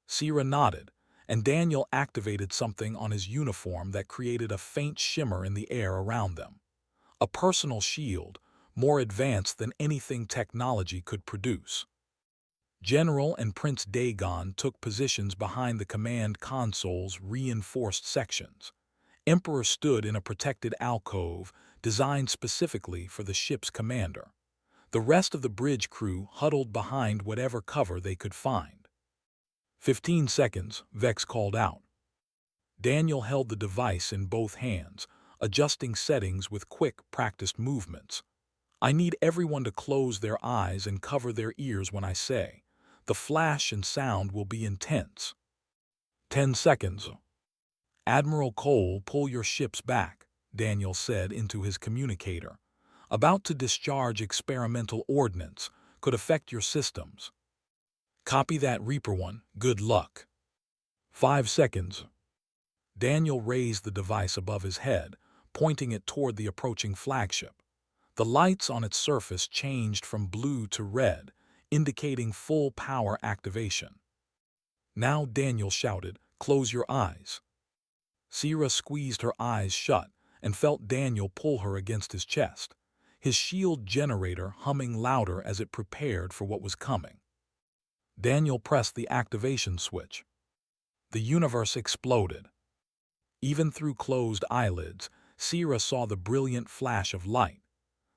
Sierra nodded, and Daniel activated something on his uniform that created a faint shimmer in the air around them. A personal shield, more advanced than anything technology could produce. General and Prince Dagon took positions behind the command console's reinforced sections. Emperor stood in a protected alcove designed specifically for the ship's commander. The rest of the bridge crew huddled behind whatever cover they could find. 15 seconds, Vex called out. Daniel held the device in both hands, adjusting settings with quick, practiced movements. I need everyone to close their eyes and cover their ears when I say, "The flash and sound will be intense." 10 seconds. "Admiral Cole, pull your ships back," Daniel said into his communicator. "About to discharge experimental ordnance. Could affect your systems." "Copy that, Reaper One. Good luck." 5 seconds. Daniel raised the device above his head, pointing it toward the approaching flagship. The lights on its surface changed from blue to red, indicating full power activation. "Now," Daniel shouted, "close your eyes." Sierra squeezed her eyes shut and felt Daniel pull her against his chest, his shield generator humming louder as it prepared for what was coming. Daniel pressed the activation switch. The universe exploded. Even through closed eyelids, Sierra saw the brilliant flash of light.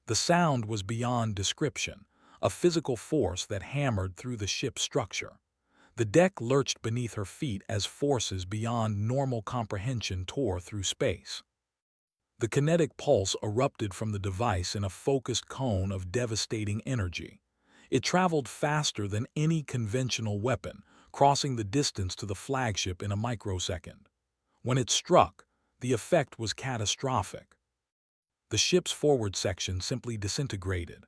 The sound was beyond description, a physical force that hammered through the ship's structure. The deck lurched beneath her feet as forces beyond normal comprehension tore through space. The kinetic pulse erupted from the device in a focused cone of devastating energy. It traveled faster than any conventional weapon, crossing the distance to the flagship in a microsecond. When it struck, the effect was catastrophic. The ship's forward section simply disintegrated.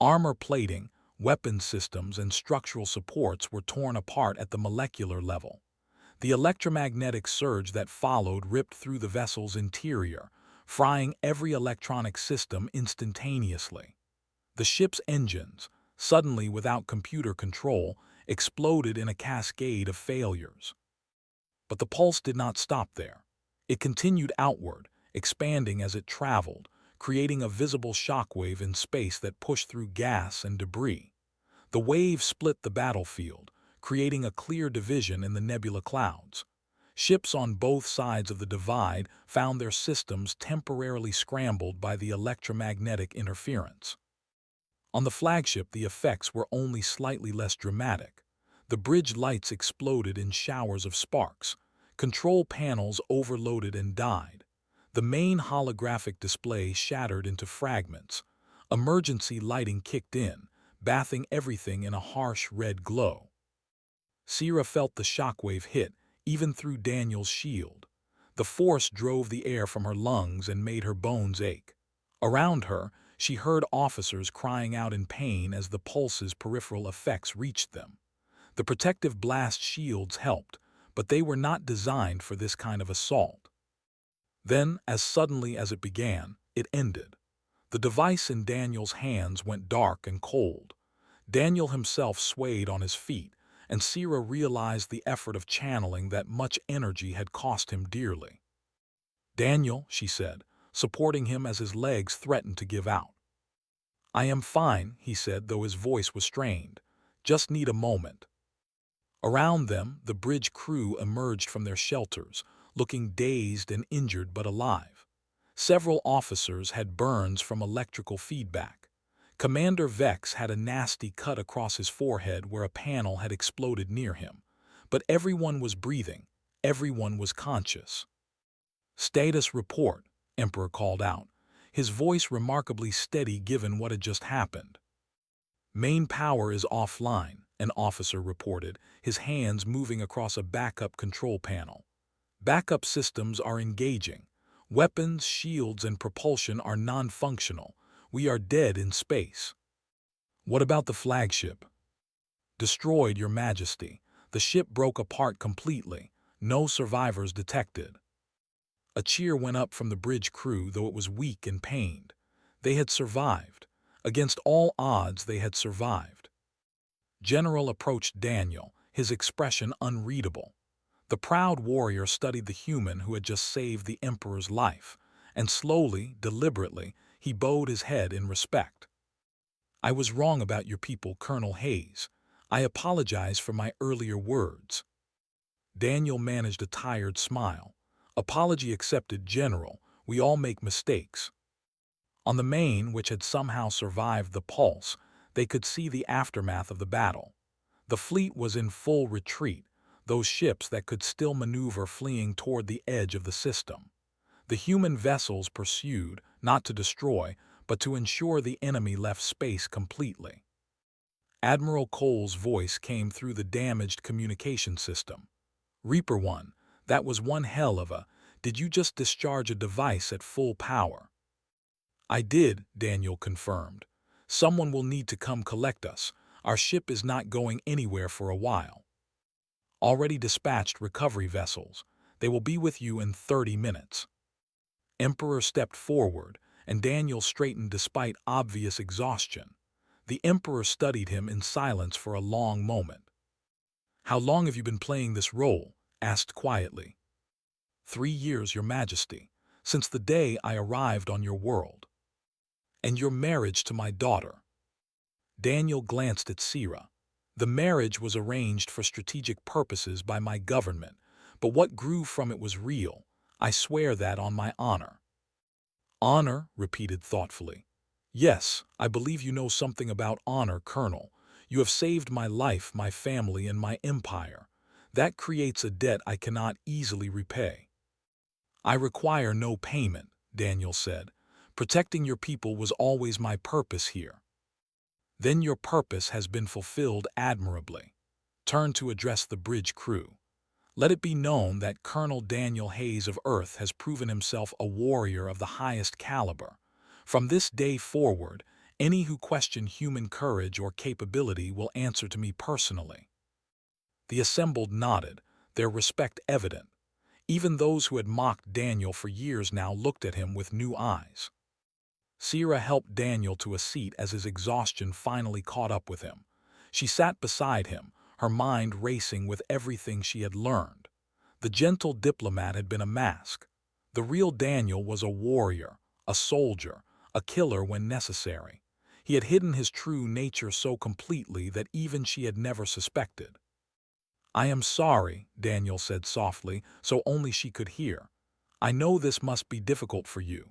Armor plating, weapons systems, and structural supports were torn apart at the molecular level. The electromagnetic surge that followed ripped through the vessel's interior, frying every electronic system instantaneously. The ship's engines, suddenly without computer control, exploded in a cascade of failures. But the pulse did not stop there. It continued outward, expanding as it traveled, creating a visible shockwave in space that pushed through gas and debris. The wave split the battlefield, creating a clear division in the nebula clouds. Ships on both sides of the divide found their systems temporarily scrambled by the electromagnetic interference. On the flagship, the effects were only slightly less dramatic. The bridge lights exploded in showers of sparks. Control panels overloaded and died. The main holographic display shattered into fragments. Emergency lighting kicked in, bathing everything in a harsh red glow. Sierra felt the shockwave hit, even through Daniel's shield. The force drove the air from her lungs and made her bones ache. Around her, she heard officers crying out in pain as the pulse's peripheral effects reached them. The protective blast shields helped, but they were not designed for this kind of assault. Then, as suddenly as it began, it ended. The device in Daniel's hands went dark and cold. Daniel himself swayed on his feet, and Sierra realized the effort of channeling that much energy had cost him dearly. "Daniel," she said, supporting him as his legs threatened to give out. "I am fine," he said, though his voice was strained. "Just need a moment." Around them, the bridge crew emerged from their shelters, looking dazed and injured but alive. Several officers had burns from electrical feedback. Commander Vex had a nasty cut across his forehead where a panel had exploded near him. But everyone was breathing. Everyone was conscious. "Status report," Emperor called out, his voice remarkably steady given what had just happened. "Main power is offline," an officer reported, his hands moving across a backup control panel. "Backup systems are engaging. Weapons, shields, and propulsion are non-functional. We are dead in space." "What about the flagship?" "Destroyed, Your Majesty. The ship broke apart completely. No survivors detected." A cheer went up from the bridge crew, though it was weak and pained. They had survived. Against all odds, they had survived. General approached Daniel, his expression unreadable. The proud warrior studied the human who had just saved the Emperor's life, and slowly, deliberately, he bowed his head in respect. "I was wrong about your people, Colonel Hayes. I apologize for my earlier words." Daniel managed a tired smile. "Apology accepted, General. We all make mistakes." On the Maine, which had somehow survived the pulse, they could see the aftermath of the battle. The fleet was in full retreat, those ships that could still maneuver fleeing toward the edge of the system. The human vessels pursued, not to destroy, but to ensure the enemy left space completely. Admiral Cole's voice came through the damaged communication system. Reaper 1, that was one hell of a... Did you just discharge a device at full power? I did, Daniel confirmed. Someone will need to come collect us. Our ship is not going anywhere for a while. Already dispatched recovery vessels. They will be with you in 30 minutes. Emperor stepped forward, and Daniel straightened despite obvious exhaustion. The Emperor studied him in silence for a long moment. How long have you been playing this role? Asked quietly. 3 years, Your Majesty, since the day I arrived on your world. And your marriage to my daughter. Daniel glanced at Sira. The marriage was arranged for strategic purposes by my government, but what grew from it was real. I swear that on my honor. Honor, repeated thoughtfully. Yes, I believe you know something about honor, Colonel. You have saved my life, my family, and my empire. That creates a debt I cannot easily repay. I require no payment, Daniel said. Protecting your people was always my purpose here. Then your purpose has been fulfilled admirably. Turn to address the bridge crew. Let it be known that Colonel Daniel Hayes of Earth has proven himself a warrior of the highest caliber. From this day forward, any who question human courage or capability will answer to me personally. The assembled nodded, their respect evident. Even those who had mocked Daniel for years now looked at him with new eyes. Sira helped Daniel to a seat as his exhaustion finally caught up with him. She sat beside him, her mind racing with everything she had learned. The gentle diplomat had been a mask. The real Daniel was a warrior, a soldier, a killer when necessary. He had hidden his true nature so completely that even she had never suspected. I am sorry, Daniel said softly, so only she could hear. I know this must be difficult for you.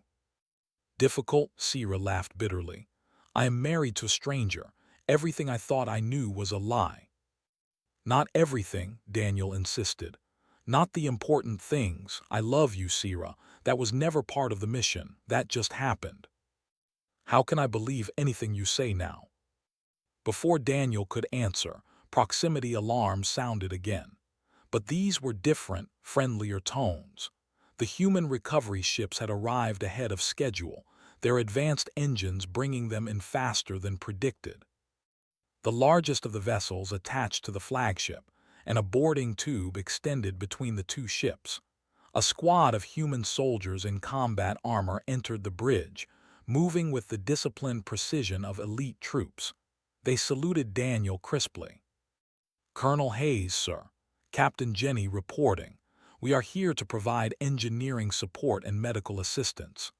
Difficult? Sira laughed bitterly. I am married to a stranger. Everything I thought I knew was a lie. Not everything, Daniel insisted. Not the important things. I love you, Sira. That was never part of the mission. That just happened. How can I believe anything you say now? Before Daniel could answer, proximity alarms sounded again. But these were different, friendlier tones. The human recovery ships had arrived ahead of schedule, their advanced engines bringing them in faster than predicted. The largest of the vessels attached to the flagship, and a boarding tube extended between the two ships. A squad of human soldiers in combat armor entered the bridge, moving with the disciplined precision of elite troops. They saluted Daniel crisply. Colonel Hayes, sir. Captain Jenny reporting. We are here to provide engineering support and medical assistance.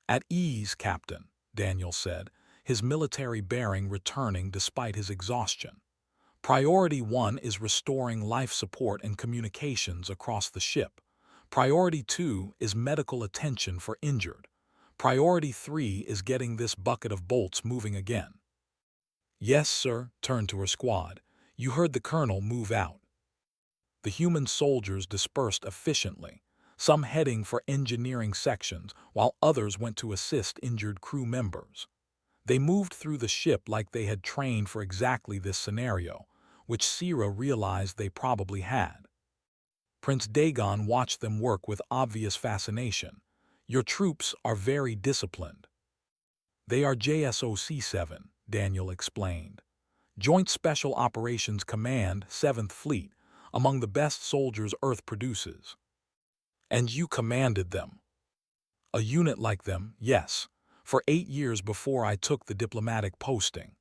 At ease, Captain, Daniel said, his military bearing returning despite his exhaustion. Priority 1 is restoring life support and communications across the ship. Priority 2 is medical attention for injured. Priority 3 is getting this bucket of bolts moving again. Yes, sir, turned to her squad. You heard the colonel move out. The human soldiers dispersed efficiently, some heading for engineering sections, while others went to assist injured crew members. They moved through the ship like they had trained for exactly this scenario, which Sira realized they probably had. Prince Dagon watched them work with obvious fascination. Your troops are very disciplined. They are JSOC-7, Daniel explained. Joint Special Operations Command, 7th Fleet, among the best soldiers Earth produces. And you commanded them. A unit like them, yes, for 8 years before I took the diplomatic posting.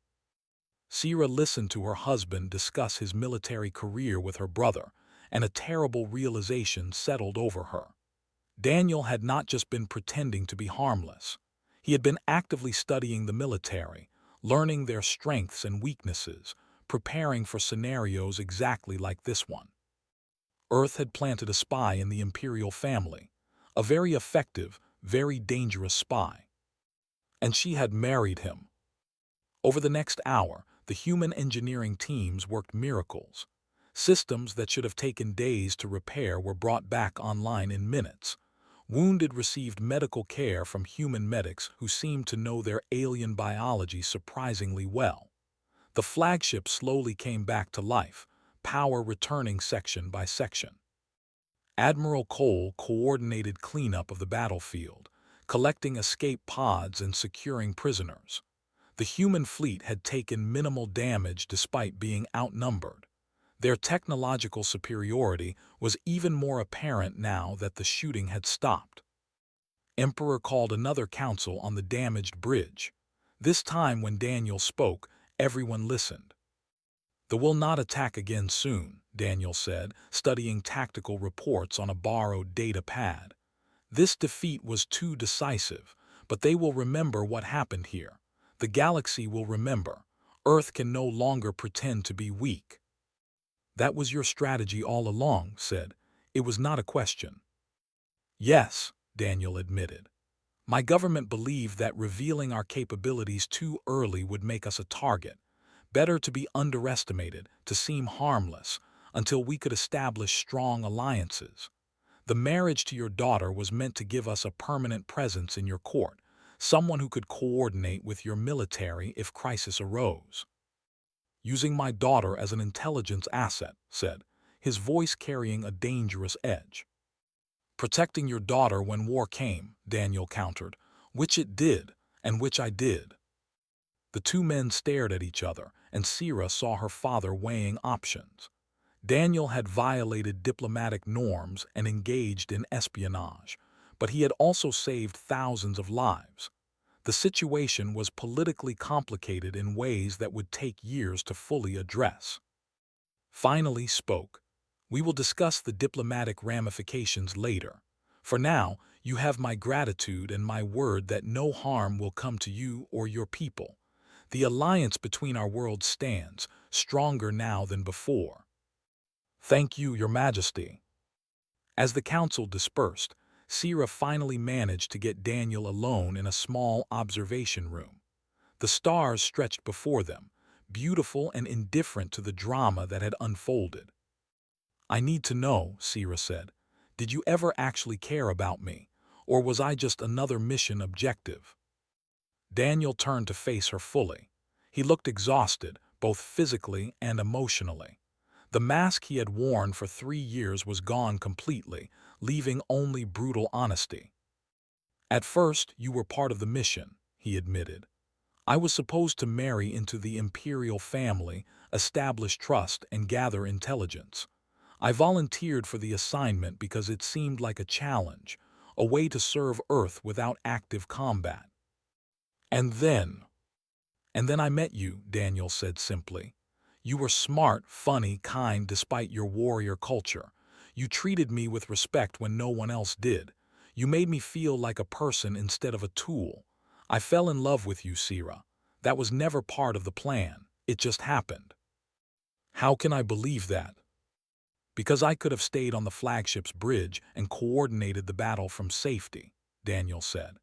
Sira listened to her husband discuss his military career with her brother, and a terrible realization settled over her. Daniel had not just been pretending to be harmless. He had been actively studying the military, learning their strengths and weaknesses, preparing for scenarios exactly like this one. Earth had planted a spy in the imperial family, a very effective, very dangerous spy. And she had married him. Over the next hour, the human engineering teams worked miracles. Systems that should have taken days to repair were brought back online in minutes. Wounded received medical care from human medics who seemed to know their alien biology surprisingly well. The flagship slowly came back to life, power returning section by section. Admiral Cole coordinated cleanup of the battlefield, collecting escape pods and securing prisoners. The human fleet had taken minimal damage despite being outnumbered. Their technological superiority was even more apparent now that the shooting had stopped. Emperor called another council on the damaged bridge. This time when Daniel spoke, everyone listened. "The will not attack again soon," Daniel said, studying tactical reports on a borrowed data pad. "This defeat was too decisive, but they will remember what happened here. The galaxy will remember. Earth can no longer pretend to be weak." "That was your strategy all along," said. "It was not a question." "Yes," Daniel admitted. "My government believed that revealing our capabilities too early would make us a target. Better to be underestimated, to seem harmless, until we could establish strong alliances. The marriage to your daughter was meant to give us a permanent presence in your court, someone who could coordinate with your military if crisis arose." "Using my daughter as an intelligence asset," said, his voice carrying a dangerous edge. "Protecting your daughter when war came," Daniel countered, "which it did, and which I did." The two men stared at each other, and Sira saw her father weighing options. Daniel had violated diplomatic norms and engaged in espionage, but he had also saved thousands of lives. The situation was politically complicated in ways that would take years to fully address. Finally spoke. "We will discuss the diplomatic ramifications later. For now, you have my gratitude and my word that no harm will come to you or your people. The alliance between our worlds stands, stronger now than before." "Thank you, Your Majesty." As the council dispersed, Sira finally managed to get Daniel alone in a small observation room. The stars stretched before them, beautiful and indifferent to the drama that had unfolded. "I need to know," Sira said. "Did you ever actually care about me, or was I just another mission objective?" Daniel turned to face her fully. He looked exhausted, both physically and emotionally. The mask he had worn for 3 years was gone completely, leaving only brutal honesty. "At first, you were part of the mission," he admitted. "I was supposed to marry into the imperial family, establish trust, and gather intelligence. I volunteered for the assignment because it seemed like a challenge, a way to serve Earth without active combat. And then I met you," Daniel said simply. "You were smart, funny, kind despite your warrior culture. You treated me with respect when no one else did. You made me feel like a person instead of a tool. I fell in love with you, Sira. That was never part of the plan. It just happened." "How can I believe that?" "Because I could have stayed on the flagship's bridge and coordinated the battle from safety," Daniel said.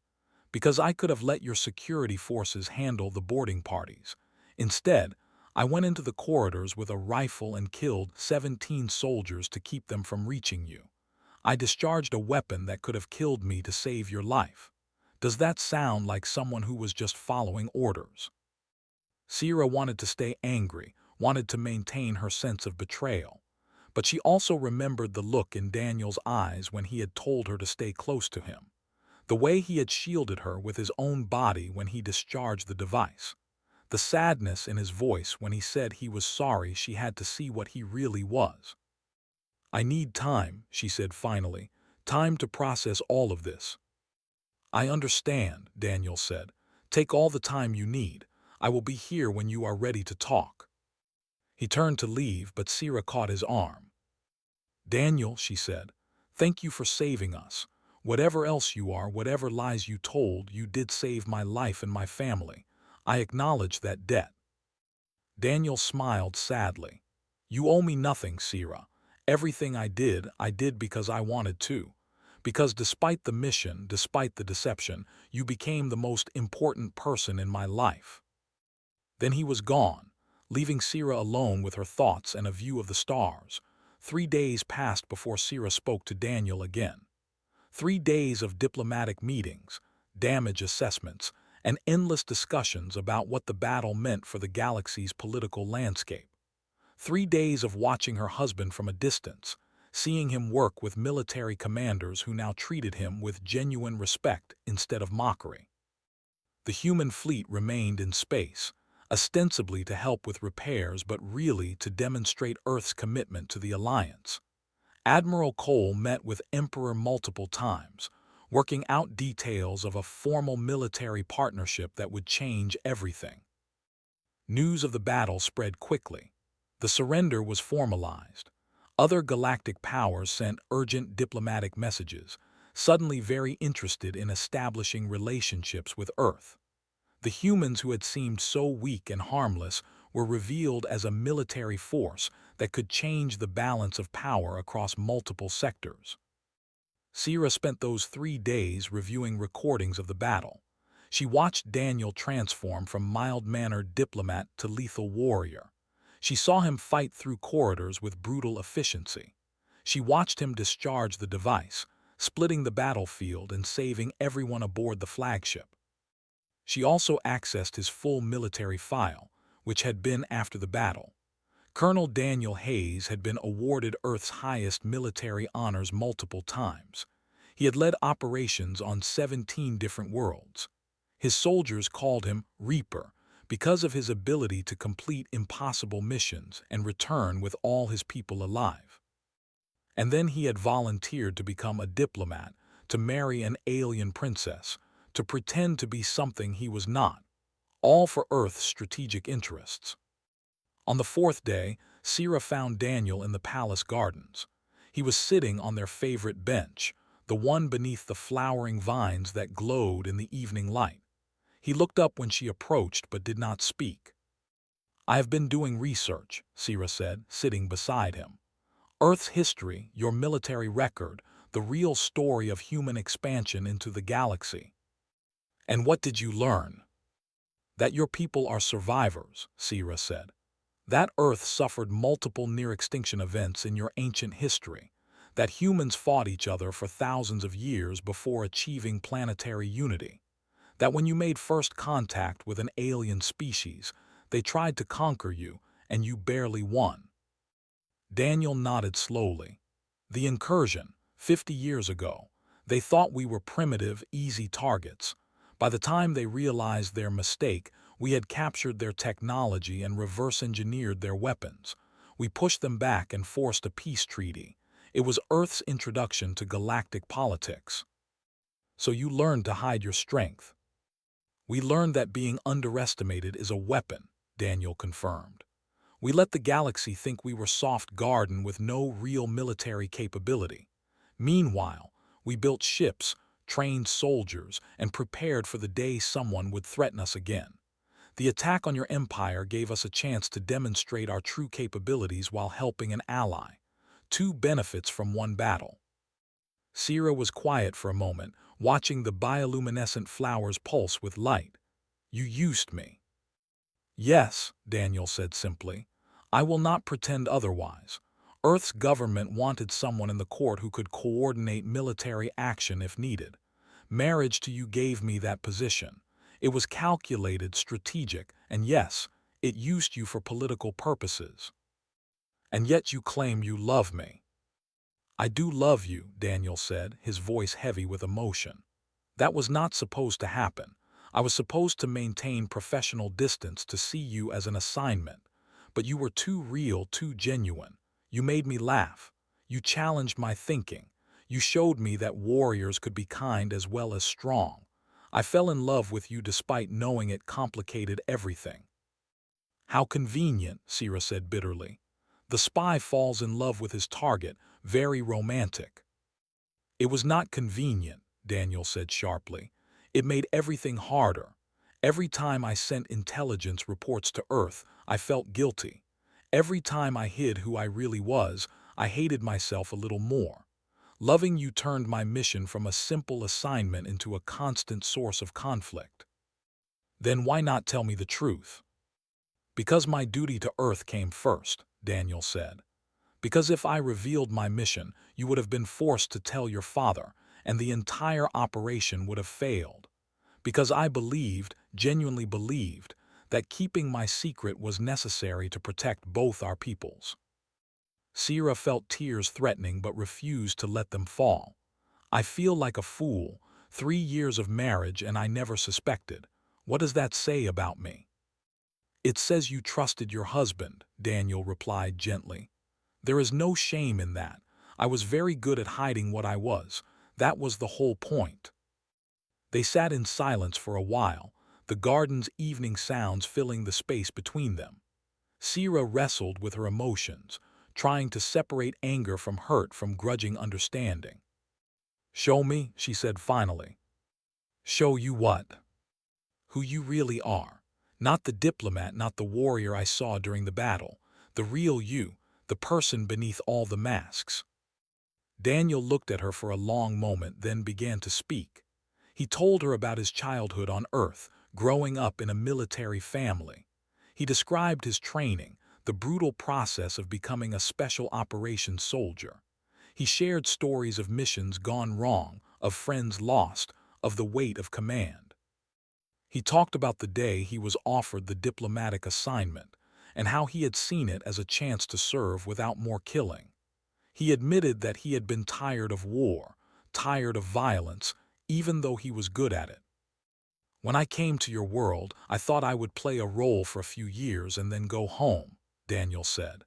"Because I could have let your security forces handle the boarding parties. Instead, I went into the corridors with a rifle and killed 17 soldiers to keep them from reaching you. I discharged a weapon that could have killed me to save your life. Does that sound like someone who was just following orders?" Sira wanted to stay angry, wanted to maintain her sense of betrayal. But she also remembered the look in Daniel's eyes when he had told her to stay close to him. The way he had shielded her with his own body when he discharged the device. The sadness in his voice when he said he was sorry she had to see what he really was. "I need time," she said finally. "Time to process all of this." "I understand," Daniel said. "Take all the time you need. I will be here when you are ready to talk." He turned to leave, but Sira caught his arm. "Daniel," she said, "thank you for saving us. Whatever else you are, whatever lies you told, you did save my life and my family. I acknowledge that debt." Daniel smiled sadly. "You owe me nothing, Sira. Everything I did because I wanted to. Because despite the mission, despite the deception, you became the most important person in my life." Then he was gone, leaving Sira alone with her thoughts and a view of the stars. 3 days passed before Sira spoke to Daniel again. 3 days of diplomatic meetings, damage assessments, and endless discussions about what the battle meant for the galaxy's political landscape. 3 days of watching her husband from a distance, seeing him work with military commanders who now treated him with genuine respect instead of mockery. The human fleet remained in space, ostensibly to help with repairs but really to demonstrate Earth's commitment to the Alliance. Admiral Cole met with Emperor multiple times, working out details of a formal military partnership that would change everything. News of the battle spread quickly. The surrender was formalized. Other galactic powers sent urgent diplomatic messages, suddenly very interested in establishing relationships with Earth. The humans who had seemed so weak and harmless were revealed as a military force that could change the balance of power across multiple sectors. Sira spent those 3 days reviewing recordings of the battle. She watched Daniel transform from mild-mannered diplomat to lethal warrior. She saw him fight through corridors with brutal efficiency. She watched him discharge the device, splitting the battlefield and saving everyone aboard the flagship. She also accessed his full military file, which had been after the battle. Colonel Daniel Hayes had been awarded Earth's highest military honors multiple times. He had led operations on 17 different worlds. His soldiers called him Reaper because of his ability to complete impossible missions and return with all his people alive. And then he had volunteered to become a diplomat, to marry an alien princess, to pretend to be something he was not, all for Earth's strategic interests. On the 4th day, Sira found Daniel in the palace gardens. He was sitting on their favorite bench, the one beneath the flowering vines that glowed in the evening light. He looked up when she approached but did not speak. "I have been doing research," Sira said, sitting beside him. "Earth's history, your military record, the real story of human expansion into the galaxy." "And what did you learn?" "That your people are survivors," Sira said. "That Earth suffered multiple near-extinction events in your ancient history. That humans fought each other for thousands of years before achieving planetary unity. That when you made first contact with an alien species, they tried to conquer you, and you barely won." Daniel nodded slowly. "The incursion, 50 years ago. They thought we were primitive, easy targets. By the time they realized their mistake, we had captured their technology and reverse-engineered their weapons. We pushed them back and forced a peace treaty. It was Earth's introduction to galactic politics." "So you learned to hide your strength." "We learned that being underestimated is a weapon," Daniel confirmed. "We let the galaxy think we were soft garden with no real military capability. Meanwhile, we built ships, trained soldiers, and prepared for the day someone would threaten us again. The attack on your empire gave us a chance to demonstrate our true capabilities while helping an ally. 2 benefits from 1 battle." Sira was quiet for a moment, watching the bioluminescent flowers pulse with light. "You used me." "Yes," Daniel said simply. "I will not pretend otherwise. Earth's government wanted someone in the court who could coordinate military action if needed. Marriage to you gave me that position. It was calculated, strategic, and yes, it used you for political purposes. And yet you claim you love me." "I do love you," Daniel said, his voice heavy with emotion. "That was not supposed to happen. I was supposed to maintain professional distance to see you as an assignment. But you were too real, too genuine. You made me laugh. You challenged my thinking. You showed me that warriors could be kind as well as strong. I fell in love with you despite knowing it complicated everything." "How convenient," Sira said bitterly. "The spy falls in love with his target, very romantic." "It was not convenient," Daniel said sharply. "It made everything harder. Every time I sent intelligence reports to Earth, I felt guilty. Every time I hid who I really was, I hated myself a little more. Loving you turned my mission from a simple assignment into a constant source of conflict." "Then why not tell me the truth?" Because my duty to Earth came first, Daniel said. Because if I revealed my mission, you would have been forced to tell your father, and the entire operation would have failed. Because I believed, genuinely believed, that keeping my secret was necessary to protect both our peoples. Sierra felt tears threatening but refused to let them fall. I feel like a fool. 3 years of marriage and I never suspected. What does that say about me? It says you trusted your husband, Daniel replied gently. There is no shame in that. I was very good at hiding what I was. That was the whole point. They sat in silence for a while, the garden's evening sounds filling the space between them. Sierra wrestled with her emotions, trying to separate anger from hurt from grudging understanding. Show me, she said finally. Show you what? Who you really are. Not the diplomat, not the warrior I saw during the battle. The real you, the person beneath all the masks. Daniel looked at her for a long moment, then began to speak. He told her about his childhood on Earth, growing up in a military family. He described his training, the brutal process of becoming a special operations soldier. He shared stories of missions gone wrong, of friends lost, of the weight of command. He talked about the day he was offered the diplomatic assignment, and how he had seen it as a chance to serve without more killing. He admitted that he had been tired of war, tired of violence, even though he was good at it. When I came to your world, I thought I would play a role for a few years and then go home, Daniel said.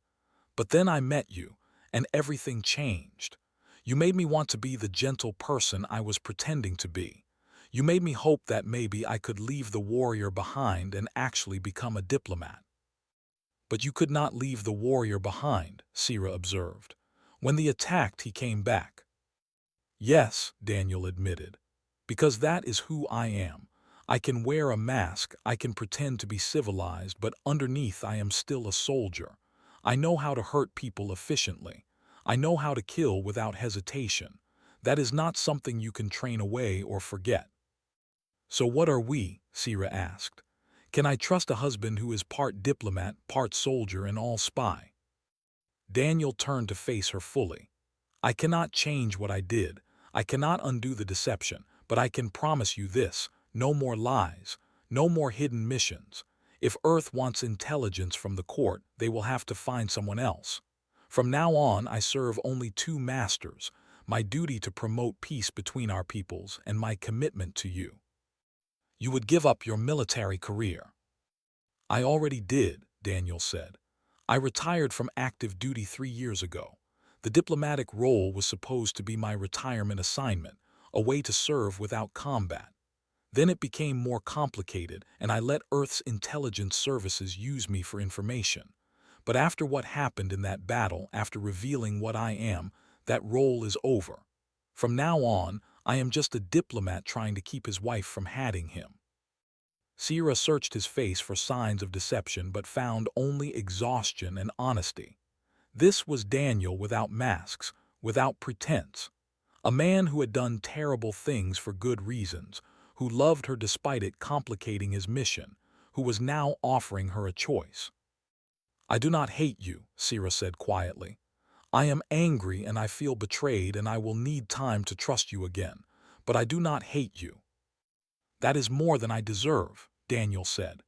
But then I met you, and everything changed. You made me want to be the gentle person I was pretending to be. You made me hope that maybe I could leave the warrior behind and actually become a diplomat. But you could not leave the warrior behind, Sierra observed. When they attacked, he came back. Yes, Daniel admitted, because that is who I am. I can wear a mask, I can pretend to be civilized, but underneath I am still a soldier. I know how to hurt people efficiently. I know how to kill without hesitation. That is not something you can train away or forget. So what are we? Sierra asked. Can I trust a husband who is part diplomat, part soldier, and all spy? Daniel turned to face her fully. I cannot change what I did. I cannot undo the deception, but I can promise you this: no more lies, no more hidden missions. If Earth wants intelligence from the court, they will have to find someone else. From now on, I serve only two masters, my duty to promote peace between our peoples and my commitment to you. You would give up your military career. I already did, Daniel said. I retired from active duty 3 years ago. The diplomatic role was supposed to be my retirement assignment, a way to serve without combat. Then it became more complicated, and I let Earth's intelligence services use me for information. But after what happened in that battle, after revealing what I am, that role is over. From now on, I am just a diplomat trying to keep his wife from hatting him. Sierra searched his face for signs of deception but found only exhaustion and honesty. This was Daniel without masks, without pretense. A man who had done terrible things for good reasons, who loved her despite it complicating his mission, who was now offering her a choice. I do not hate you, Sierra said quietly. I am angry and I feel betrayed and I will need time to trust you again, but I do not hate you. That is more than I deserve, Daniel said.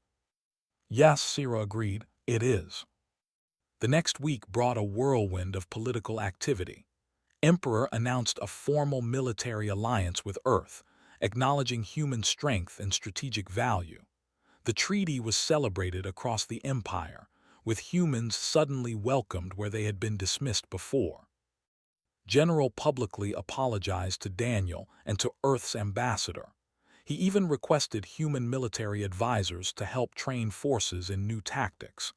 Yes, Sierra agreed, it is. The next week brought a whirlwind of political activity. Emperor announced a formal military alliance with Earth, acknowledging human strength and strategic value. The treaty was celebrated across the empire, with humans suddenly welcomed where they had been dismissed before. General publicly apologized to Daniel and to Earth's ambassador. He even requested human military advisors to help train forces in new tactics.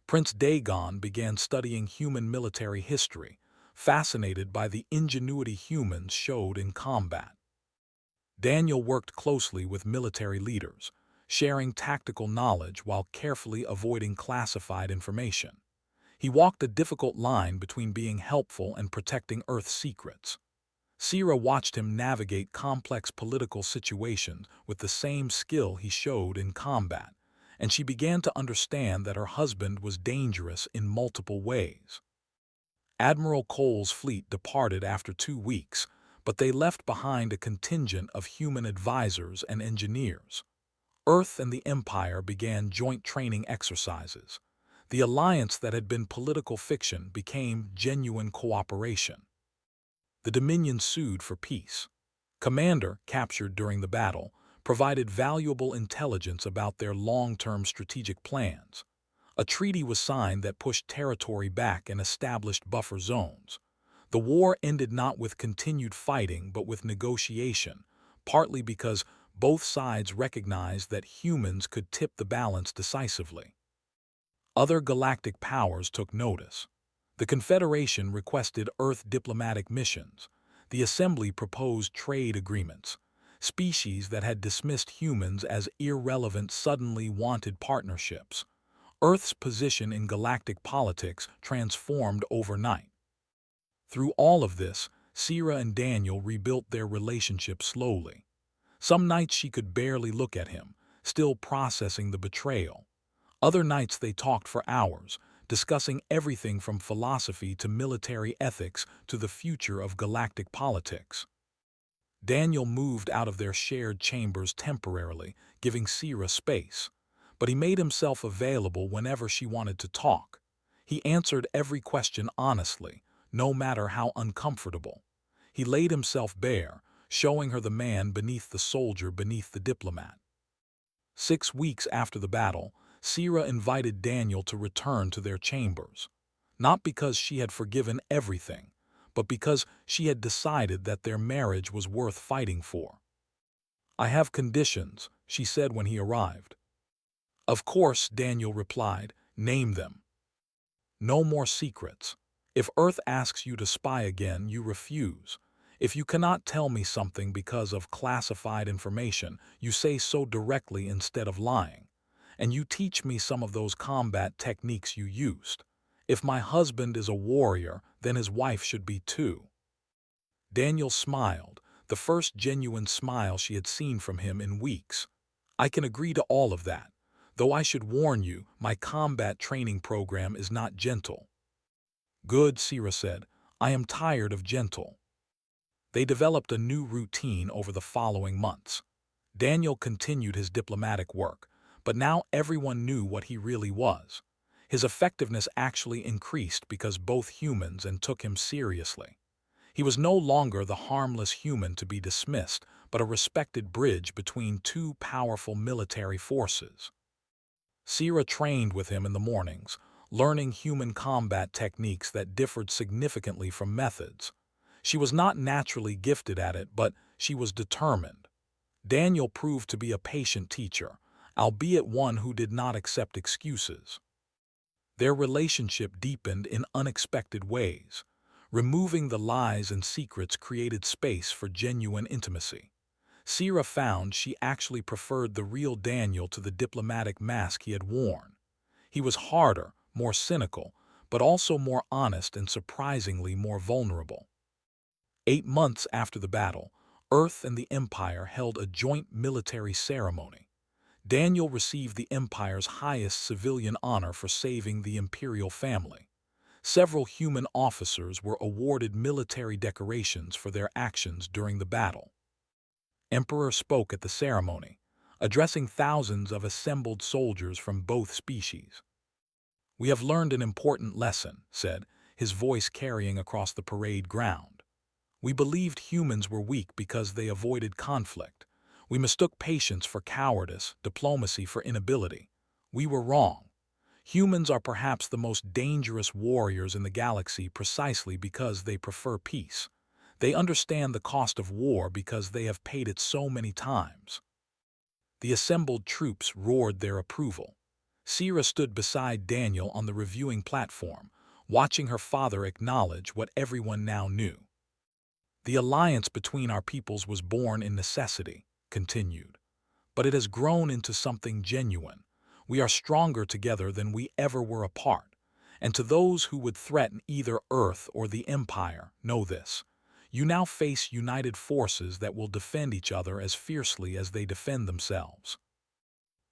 Prince Dagon began studying human military history, fascinated by the ingenuity humans showed in combat. Daniel worked closely with military leaders, sharing tactical knowledge while carefully avoiding classified information. He walked a difficult line between being helpful and protecting Earth's secrets. Sierra watched him navigate complex political situations with the same skill he showed in combat, and she began to understand that her husband was dangerous in multiple ways. Admiral Cole's fleet departed after 2 weeks, but they left behind a contingent of human advisors and engineers. Earth and the Empire began joint training exercises. The alliance that had been political fiction became genuine cooperation. The Dominion sued for peace. Commander, captured during the battle, provided valuable intelligence about their long-term strategic plans. A treaty was signed that pushed territory back and established buffer zones. The war ended not with continued fighting but with negotiation, partly because both sides recognized that humans could tip the balance decisively. Other galactic powers took notice. The Confederation requested Earth diplomatic missions. The Assembly proposed trade agreements. Species that had dismissed humans as irrelevant suddenly wanted partnerships. Earth's position in galactic politics transformed overnight. Through all of this, Sierra and Daniel rebuilt their relationship slowly. Some nights she could barely look at him, still processing the betrayal. Other nights they talked for hours, discussing everything from philosophy to military ethics to the future of galactic politics. Daniel moved out of their shared chambers temporarily, giving Sierra space. But he made himself available whenever she wanted to talk. He answered every question honestly, no matter how uncomfortable. He laid himself bare, showing her the man beneath the soldier beneath the diplomat. 6 weeks after the battle, Sierra invited Daniel to return to their chambers. Not because she had forgiven everything, but because she had decided that their marriage was worth fighting for. "I have conditions," she said when he arrived. "Of course," Daniel replied, "name them." "No more secrets. If Earth asks you to spy again, you refuse. If you cannot tell me something because of classified information, you say so directly instead of lying. And you teach me some of those combat techniques you used. If my husband is a warrior, then his wife should be too." Daniel smiled, the first genuine smile she had seen from him in weeks. "I can agree to all of that. Though I should warn you, my combat training program is not gentle." "Good," Sierra said. "I am tired of gentle." They developed a new routine over the following months. Daniel continued his diplomatic work, but now everyone knew what he really was. His effectiveness actually increased because both humans and took him seriously. He was no longer the harmless human to be dismissed, but a respected bridge between two powerful military forces. Sierra trained with him in the mornings, learning human combat techniques that differed significantly from methods. She was not naturally gifted at it, but she was determined. Daniel proved to be a patient teacher, albeit one who did not accept excuses. Their relationship deepened in unexpected ways. Removing the lies and secrets created space for genuine intimacy. Sierra found she actually preferred the real Daniel to the diplomatic mask he had worn. He was harder, more cynical, but also more honest and surprisingly more vulnerable. 8 months after the battle, Earth and the Empire held a joint military ceremony. Daniel received the Empire's highest civilian honor for saving the imperial family. Several human officers were awarded military decorations for their actions during the battle. Emperor spoke at the ceremony, addressing thousands of assembled soldiers from both species. "We have learned an important lesson," said, his voice carrying across the parade ground. "We believed humans were weak because they avoided conflict. We mistook patience for cowardice, diplomacy for inability. We were wrong. Humans are perhaps the most dangerous warriors in the galaxy precisely because they prefer peace. They understand the cost of war because they have paid it so many times." The assembled troops roared their approval. Sierra stood beside Daniel on the reviewing platform, watching her father acknowledge what everyone now knew. "The alliance between our peoples was born in necessity," continued, "but it has grown into something genuine. We are stronger together than we ever were apart. And to those who would threaten either Earth or the Empire, know this. You now face united forces that will defend each other as fiercely as they defend themselves."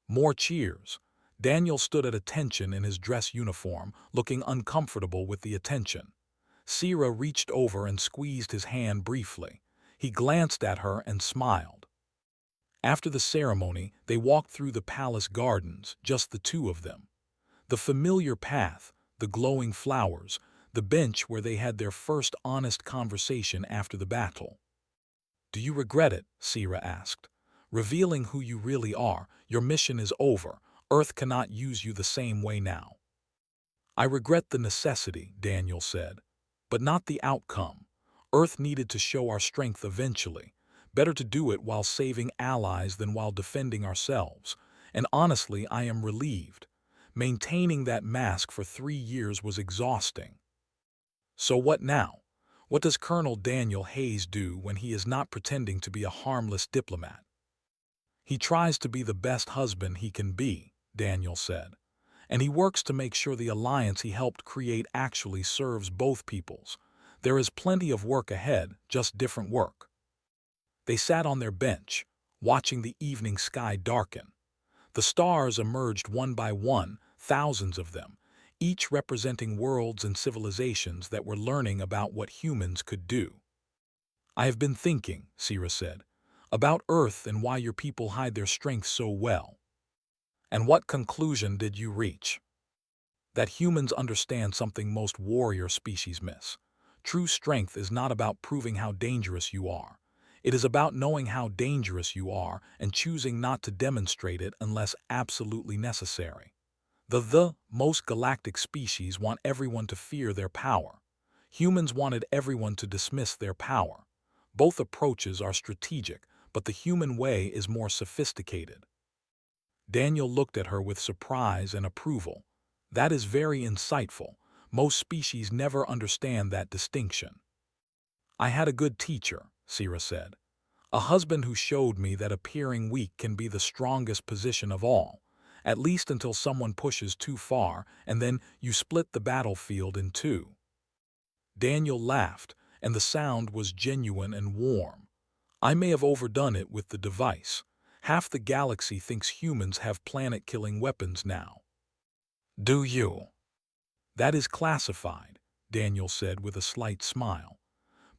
More cheers. Daniel stood at attention in his dress uniform, looking uncomfortable with the attention. Sira reached over and squeezed his hand briefly. He glanced at her and smiled. After the ceremony, they walked through the palace gardens, just the two of them. The familiar path, the glowing flowers, the bench where they had their first honest conversation after the battle. "Do you regret it?" Sira asked. "Revealing who you really are, your mission is over. Earth cannot use you the same way now." "I regret the necessity," Daniel said, "but not the outcome. Earth needed to show our strength eventually. Better to do it while saving allies than while defending ourselves. And honestly, I am relieved. Maintaining that mask for 3 years was exhausting." "So what now? What does Colonel Daniel Hayes do when he is not pretending to be a harmless diplomat?" "He tries to be the best husband he can be," Daniel said. "And he works to make sure the alliance he helped create actually serves both peoples. There is plenty of work ahead, just different work." They sat on their bench, watching the evening sky darken. The stars emerged one by one, thousands of them, each representing worlds and civilizations that were learning about what humans could do. "I have been thinking," Sira said, "about Earth and why your people hide their strength so well." "And what conclusion did you reach?" "That humans understand something most warrior species miss. True strength is not about proving how dangerous you are. It is about knowing how dangerous you are and choosing not to demonstrate it unless absolutely necessary. The most galactic species want everyone to fear their power. Humans wanted everyone to dismiss their power. Both approaches are strategic, but the human way is more sophisticated." Daniel looked at her with surprise and approval. "That is very insightful. Most species never understand that distinction." "I had a good teacher," Sira said. "A husband who showed me that appearing weak can be the strongest position of all, at least until someone pushes too far, and then you split the battlefield in two." Daniel laughed, and the sound was genuine and warm. "I may have overdone it with the device. Half the galaxy thinks humans have planet-killing weapons now." "Do you?" "That is classified," Daniel said with a slight smile.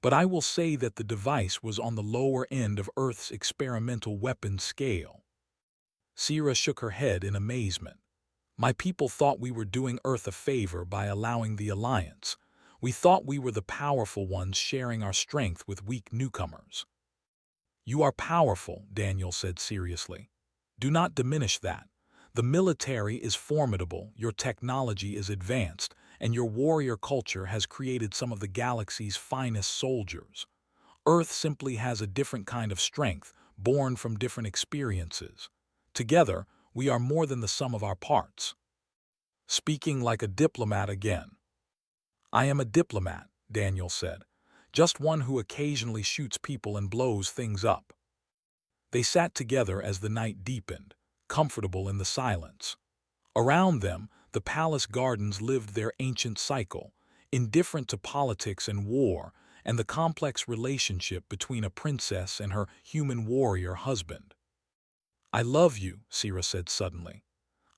"But I will say that the device was on the lower end of Earth's experimental weapons scale." Sira shook her head in amazement. "My people thought we were doing Earth a favor by allowing the alliance. We thought we were the powerful ones sharing our strength with weak newcomers." "You are powerful," Daniel said seriously. "Do not diminish that. The military is formidable, your technology is advanced, and your warrior culture has created some of the galaxy's finest soldiers. Earth simply has a different kind of strength, born from different experiences. Together, we are more than the sum of our parts." Speaking like a diplomat again. "I am a diplomat," Daniel said. "Just one who occasionally shoots people and blows things up." They sat together as the night deepened, comfortable in the silence. Around them, the palace gardens lived their ancient cycle, indifferent to politics and war, and the complex relationship between a princess and her human warrior husband. "I love you," Sira said suddenly.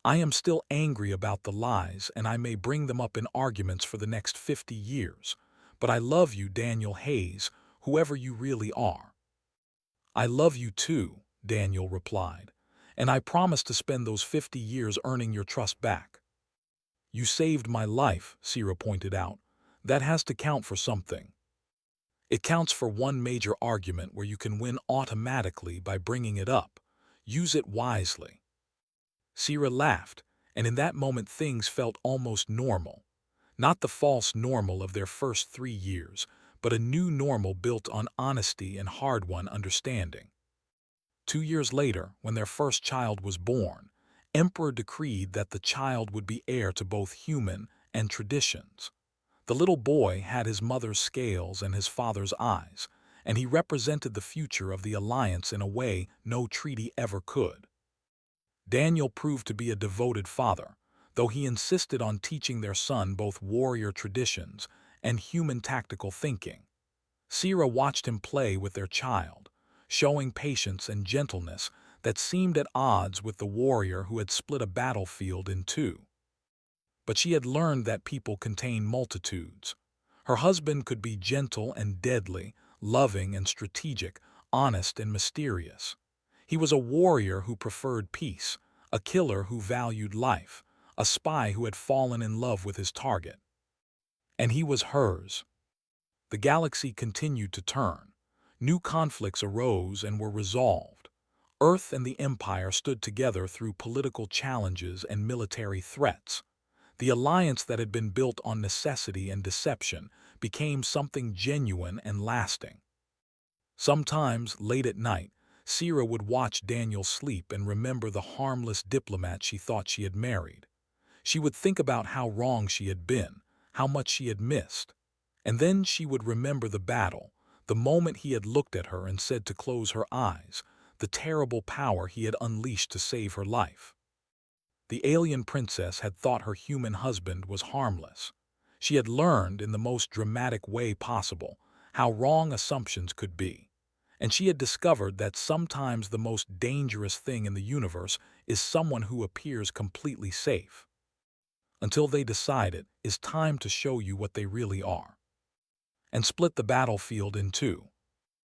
"I am still angry about the lies, and I may bring them up in arguments for the next 50 years. But I love you, Daniel Hayes, whoever you really are." "I love you too," Daniel replied. "And I promise to spend those 50 years earning your trust back." "You saved my life," Sira pointed out. "That has to count for something." "It counts for one major argument where you can win automatically by bringing it up. Use it wisely." Sira laughed, and in that moment things felt almost normal. Not the false normal of their first 3 years, but a new normal built on honesty and hard-won understanding. 2 years later, when their first child was born, Emperor decreed that the child would be heir to both human and traditions. The little boy had his mother's scales and his father's eyes, and he represented the future of the alliance in a way no treaty ever could. Daniel proved to be a devoted father, though he insisted on teaching their son both warrior traditions and human tactical thinking. Sira watched him play with their child, showing patience and gentleness that seemed at odds with the warrior who had split a battlefield in two. But she had learned that people contain multitudes. Her husband could be gentle and deadly, loving and strategic, honest and mysterious. He was a warrior who preferred peace, a killer who valued life, a spy who had fallen in love with his target. And he was hers. The galaxy continued to turn. New conflicts arose and were resolved. Earth and the Empire stood together through political challenges and military threats. The alliance that had been built on necessity and deception became something genuine and lasting. Sometimes, late at night, Sira would watch Daniel sleep and remember the harmless diplomat she thought she had married. She would think about how wrong she had been, how much she had missed. And then she would remember the battle, the moment he had looked at her and said to close her eyes, the terrible power he had unleashed to save her life. The alien princess had thought her human husband was harmless. She had learned, in the most dramatic way possible, how wrong assumptions could be. And she had discovered that sometimes the most dangerous thing in the universe is someone who appears completely safe. Until they decide it is time to show you what they really are. And split the battlefield in two.